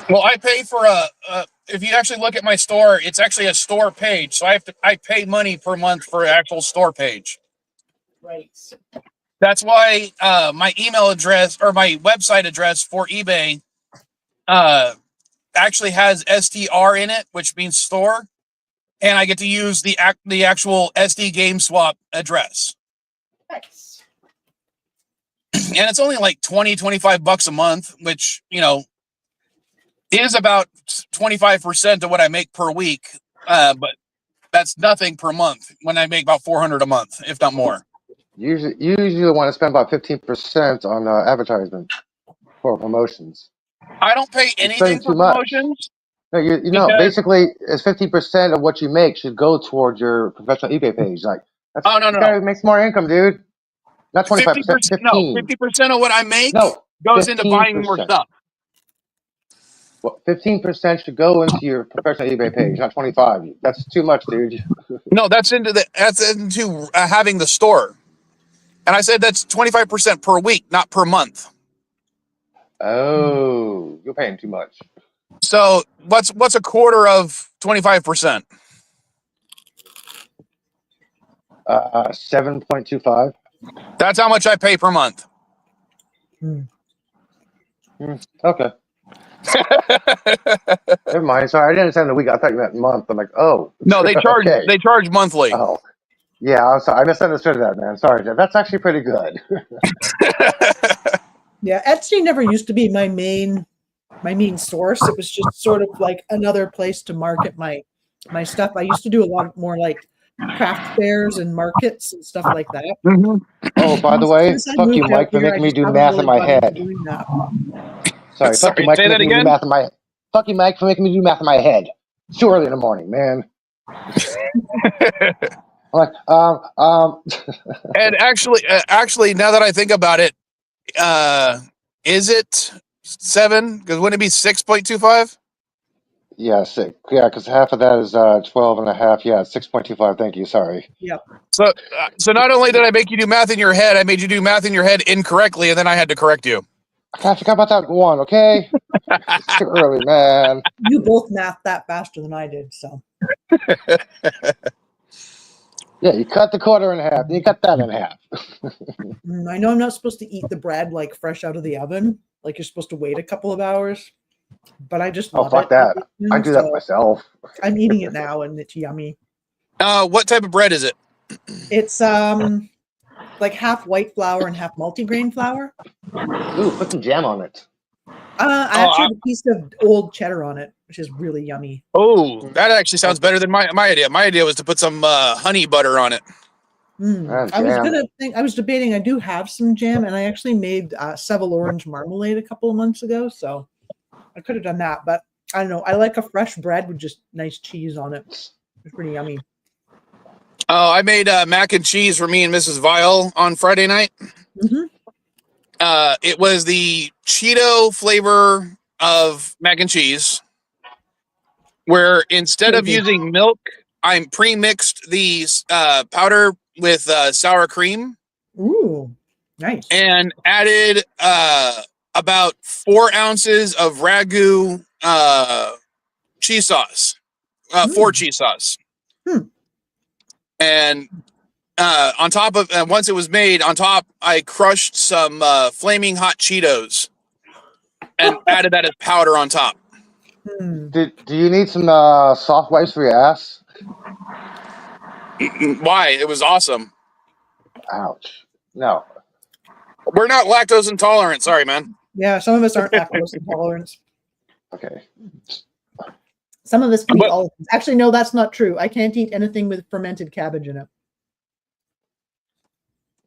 Well, I pay for if you actually look at my store, it's actually a store page. So I pay money per month for an actual store page. Right. That's why my email address or my website address for eBay actually has STR in it, which means store. And I get to use the actual SD Game Swap address. Nice. And it's only like $20-25 a month, which, is about 25% of what I make per week. But that's nothing per month when I make about 400 a month, if not more. You usually want to spend about 15% on advertisement for promotions. I don't pay You're anything spending for too much. promotions. No, Because basically, it's 15% of what you make should go towards your professional eBay page. Like, oh no this no guy no makes more income, dude. Not 25%, 50%, no, 15. 50% of what I make No, goes into buying more 15%. stuff. Well, 15% should go into your professional eBay page, not 25. That's too much, dude. No, that's into having the store. And I said that's 25% per week, not per month. Oh, you're paying too much. So what's a quarter of 25%? 7.25. That's how much I pay per month. Okay. Never mind. Sorry, I didn't understand the week. I thought you meant month. I'm like, oh. No, they charge Okay. they charge monthly. Oh. Yeah, I'm sorry. I misunderstood that, man. Sorry, Jeff. That's actually pretty good. Yeah, Etsy never used to be my main source. It was just sort of like another place to market my stuff. I used to do a lot more like craft fairs and markets and stuff like that. Oh, by the way, Since I fuck you, moved out Mike, for here, I making me just do haven't math in really my got into head. doing that. Sorry, fuck you, Sorry, Mike, say for that making me do again. math in my head. Fuck you, Mike, for making me do math in my head. It's too early in the morning, man. I'm like, And actually, now that I think about it, is it 7? Because wouldn't it be 6.25? yeah, sick. Yeah, because half of that is 12 and a half. Yeah, 6.25. Thank you. Sorry. Yep. So not only did I make you do math in your head, I made you do math in your head incorrectly, and then I had to correct you. I forgot about that one, okay? It's too early, man. You both mathed that faster than I did, so. Yeah, you cut the quarter in half, and you cut that in half. I know I'm not supposed to eat the bread like fresh out of the oven. Like you're supposed to wait a couple of hours, but I just Oh, love fuck it. that. I do that So myself. I'm eating it now, and it's yummy. What type of bread is it? It's like half white flour and half multigrain flour. Ooh, put some jam on it. I actually have a piece of old cheddar on it, which is really yummy. That actually sounds better than my idea. My idea was to put some honey butter on it. I was debating. I do have some jam, and I actually made Seville orange marmalade a couple of months ago, so I could have done that. But I don't know. I like a fresh bread with just nice cheese on it. It's pretty yummy. Oh, I made mac and cheese for me and Mrs. Vile on Friday night. Mm-hmm. It was the Cheeto flavor of mac and cheese, where instead of using milk, I pre-mixed the powder with sour cream. Ooh, nice. And added about 4 ounces of ragu cheese sauce, 4 cheese sauce. And on top of, once it was made, on top, I crushed some flaming hot Cheetos and added that as powder on top. Do you need some soft wipes for your ass? Why? It was awesome. Ouch. No. We're not lactose intolerant. Sorry, man. Yeah, some of us aren't lactose intolerant. Okay. Some of us can eat all of them. Actually, no, that's not true. I can't eat anything with fermented cabbage in it.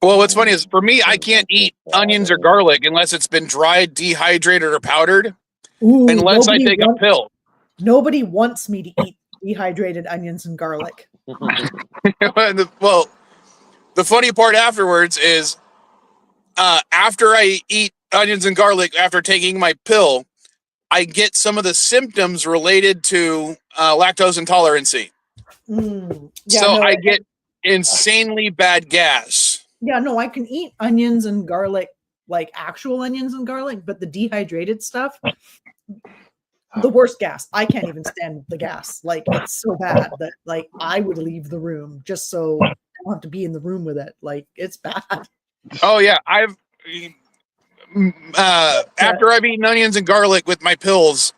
Well, what's funny is for me, I can't eat onions or garlic unless it's been dried, dehydrated, or powdered. Ooh, Unless I take a pill. Nobody wants me to eat dehydrated onions and garlic. Well, the funny part afterwards is after I eat onions and garlic after taking my pill, I get some of the symptoms related to lactose intolerancy. Yeah, so no, I get insanely bad gas. Yeah, no, I can eat onions and garlic, like actual onions and garlic, but the dehydrated stuff, the worst gas. I can't even stand the gas. Like, it's so bad that like I would leave the room just so I don't have to be in the room with it. Like, it's bad. Oh yeah, I've after I've eaten onions and garlic with my pills,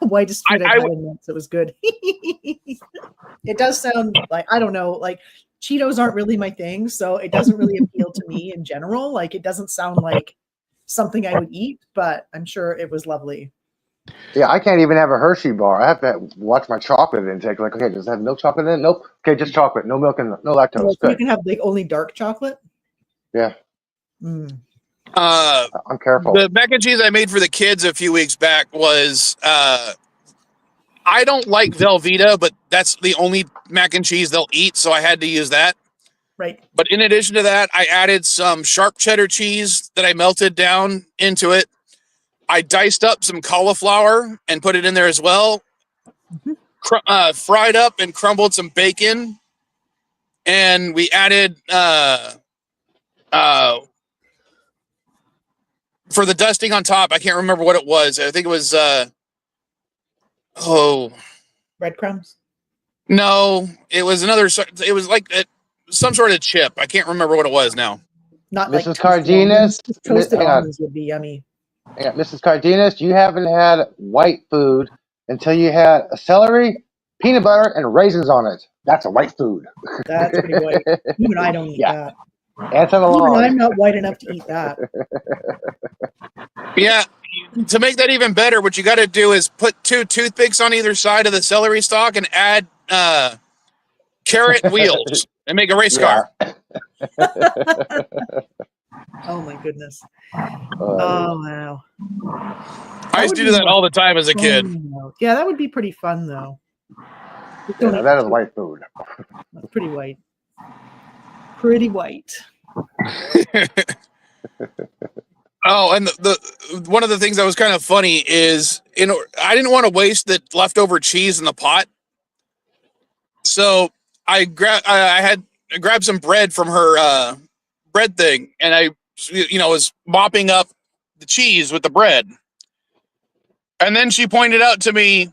whitest food I've had in months. It was good. It does sound like, I don't know, like Cheetos aren't really my thing, so it doesn't really appeal to me in general. Like, it doesn't sound like something I would eat, but I'm sure it was lovely. Yeah, I can't even have a Hershey bar. I have to watch my chocolate intake. Like, okay, does it have milk chocolate in it? Nope. Okay, just chocolate. No milk and no lactose. Well, so you can have like only dark chocolate? Yeah. I'm careful. The mac and cheese I made for the kids a few weeks back was I don't like Velveeta, but that's the only mac and cheese they'll eat, so I had to use that. Right. But in addition to that, I added some sharp cheddar cheese that I melted down into it. I diced up some cauliflower and put it in there as well. Fried up and crumbled some bacon. And we added for the dusting on top, I can't remember what it was. I think it was breadcrumbs. No, it was another. It was like some sort of chip. I can't remember what it was now. Not Mrs. like Cardenas. toasted almonds would be yummy. Yeah, Mrs. Cardenas, you haven't had white food until you had a celery, peanut butter, and raisins on it. That's a white food. That's pretty white. Even I don't eat that. Answer the Even law. I'm not white enough to eat that. Yeah, to make that even better, what you got to do is put 2 toothpicks on either side of the celery stalk and add carrot wheels and make a race car. Oh my goodness. Oh wow. I used to do that all the time as a kid. Yeah, that would be pretty fun though. Yeah, that is white food. That's pretty white. Pretty white. Oh, and the one of the things that was kind of funny is I didn't want to waste the leftover cheese in the pot, so I grabbed some bread from her bread thing, and I was mopping up the cheese with the bread, and then she pointed out to me,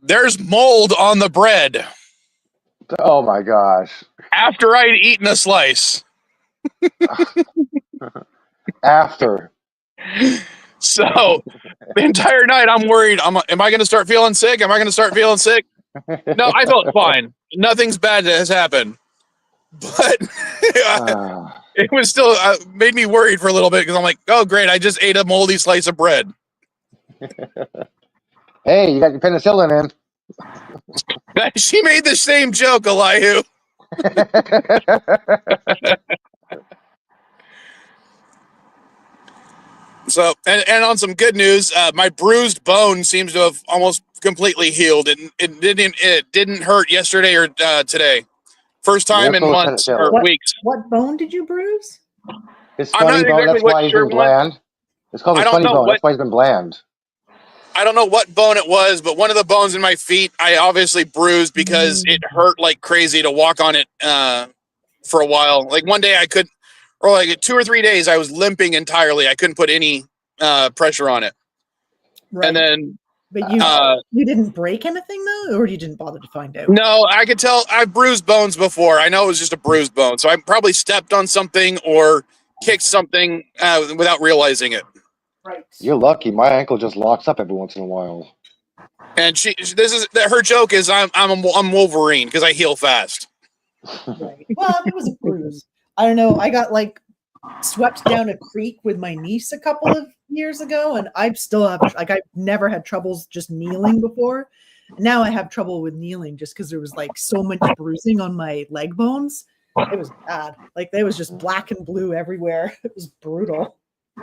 "There's mold on the bread." Oh my gosh! After I'd eaten a slice. After. So the entire night I'm worried. Am I going to start feeling sick? Am I going to start feeling sick? No, I felt fine. Nothing's bad that has happened. But it was still made me worried for a little bit because I'm like, oh, great. I just ate a moldy slice of bread. Hey, you got your penicillin in. She made the same joke, Elihu. So, and on some good news, my bruised bone seems to have almost completely healed. It didn't hurt yesterday or today. First time in months or weeks. What bone did you bruise? His funny bone. That's why he's been bland. It's called his funny bone. That's why he's been bland. I don't know what bone it was, but one of the bones in my feet, I obviously bruised because it hurt like crazy to walk on it for a while. Like one day I could, or like 2 or 3 days, I was limping entirely. I couldn't put any pressure on it. Right. And then, but you didn't break anything though, or you didn't bother to find out? No, I could tell. I've bruised bones before. I know it was just a bruised bone, so I probably stepped on something or kicked something without realizing it. Right. You're lucky. My ankle just locks up every once in a while. And her joke is I'm Wolverine because I heal fast. Right. Well, it was a bruise. I don't know. I got like swept down a creek with my niece a couple of years ago, and I still have I've never had troubles just kneeling before. Now I have trouble with kneeling just because there was like so much bruising on my leg bones It was bad. Like there was just black and blue everywhere. It was brutal.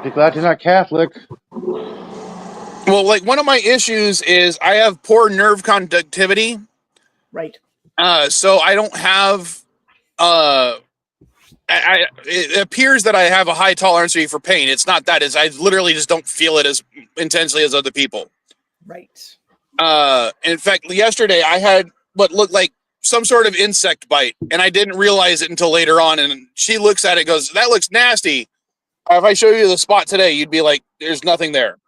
Be glad you're not Catholic. Well, like one of my issues is I have poor nerve conductivity. Right. So I don't have. It appears that I have a high tolerance for pain. It's not that. It's I literally just don't feel it as intensely as other people. Right. In fact, yesterday I had what looked like some sort of insect bite, and I didn't realize it until later on. And she looks at it, and goes, "That looks nasty." If I show you the spot today, you'd be like, "There's nothing there."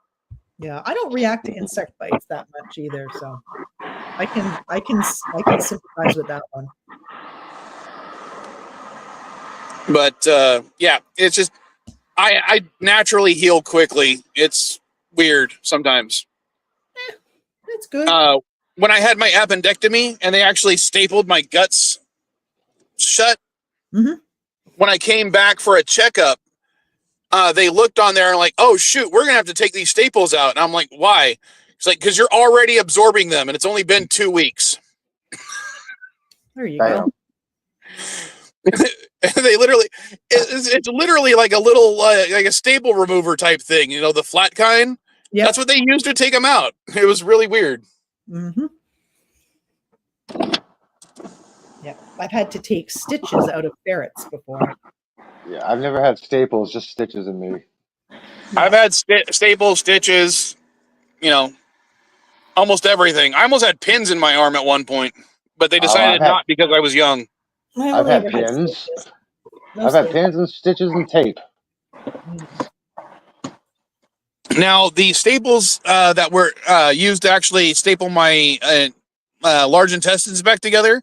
Yeah, I don't react to insect bites that much either, so I can sympathize with that one. But yeah, it's just I naturally heal quickly. It's weird sometimes. That's good. When I had my appendectomy and they actually stapled my guts shut, when I came back for a checkup, they looked on there and like, oh shoot, we're gonna have to take these staples out. And I'm like, why? It's like, because you're already absorbing them and it's only been 2 weeks. There you go. They literally, it's literally like a little like a staple remover type thing, you know, the flat kind. Yeah, that's what they used to take them out. It was really weird. Yeah, I've had to take stitches out of ferrets before. Yeah, I've never had staples, just stitches in me. I've had staples, stitches, you know, almost everything. I almost had pins in my arm at one point, but they decided not because I was young. I've had pins. I've had pins and stitches and tape. Now, the staples that were used to actually staple my large intestines back together,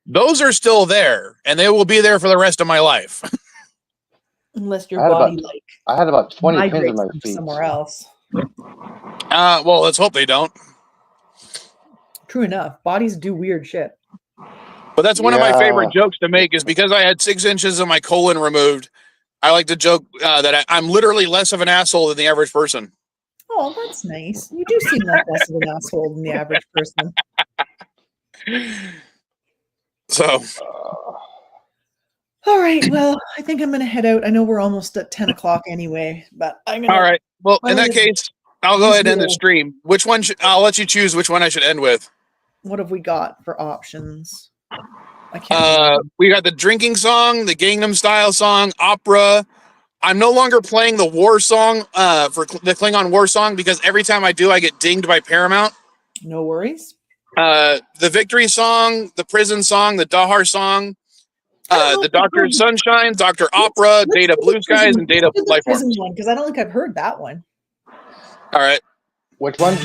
those are still there, and they will be there for the rest of my life. Unless your body I had about 20 pins in my feet. Somewhere else. Well, let's hope they don't. True enough. Bodies do weird shit. But that's one of my favorite jokes to make is because I had 6 inches of my colon removed. I like to joke that I'm literally less of an asshole than the average person. Oh, that's nice. You do seem like less of an asshole than the average person. So. All right. Well, I think I'm going to head out. I know we're almost at 10 o'clock anyway, but I'm going to. All right. Well, in that case, I'll go ahead and end the stream. Which one? I'll let you choose which one I should end with. What have we got for options? I can't we got the drinking song, the Gangnam Style song, opera. I'm no longer playing the war song for the Klingon war song because every time I do, I get dinged by Paramount. No worries. The victory song, the prison song, the Dahar song, the Doctor Sunshine, Doctor Opera, Data Blue Skies, and Data Life Forms. Because I don't think I've heard that one. All right. Which one?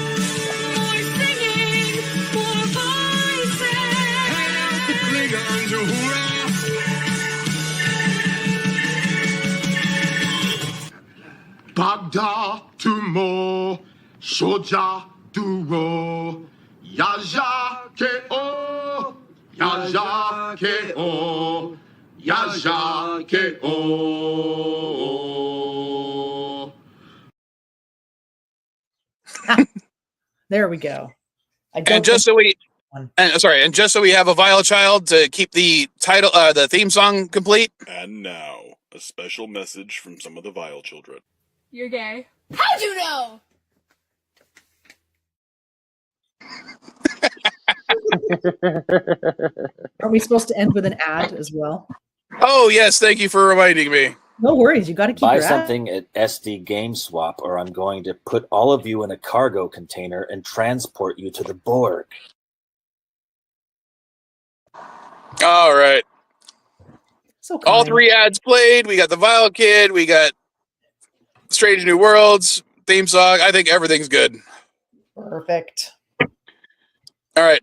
Bagda tumo shoja duro yaja ke o yaja ke o yaja ke o. There we go. And just so we have a vile child to keep the title, the theme song complete. And now, a special message from some of the vile children. You're gay. How'd you know? Are we supposed to end with an ad as well? Oh, yes. Thank you for reminding me. No worries. You got to keep Buy your something at SD Game Swap, or I'm going to put all of you in a cargo container and transport you to the Borg. All right. So all 3 ads played. We got the Vile Kid. We got Strange New Worlds theme song. I think everything's good. Perfect. All right.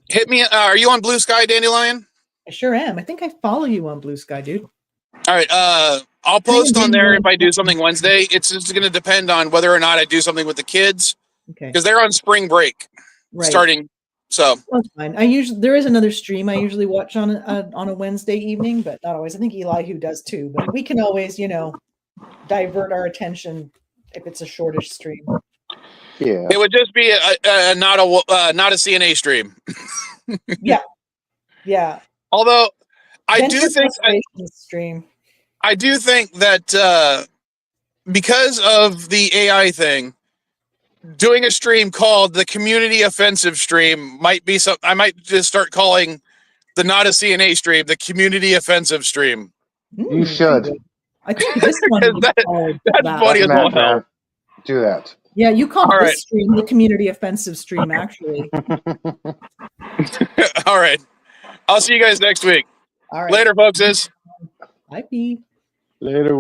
Hit me. Are you on Blue Sky, Dandelion? I sure am. I think I follow you on Blue Sky, dude. All right. I'll post on there if I do something Wednesday. It's just going to depend on whether or not I do something with the kids. Okay. Because they're on spring break starting. So that's fine. There is another stream I usually watch on a Wednesday evening, but not always. I think Eli does too. But we can always, divert our attention if it's a shortish stream. Yeah. It would just be not a CNA stream. Yeah. Although I Venture do think Frustrations stream. I do think that because of the AI thing, doing a stream called the Community Offensive Stream might be something. I might just start calling the Not a CNA stream the Community Offensive Stream. You should. I think this one is called That's that. funny as all hell. Do that. Yeah, you called All this right. stream the Community Offensive Stream, actually. All right. I'll see you guys next week. All right. Later, folks. Bye, P. Later.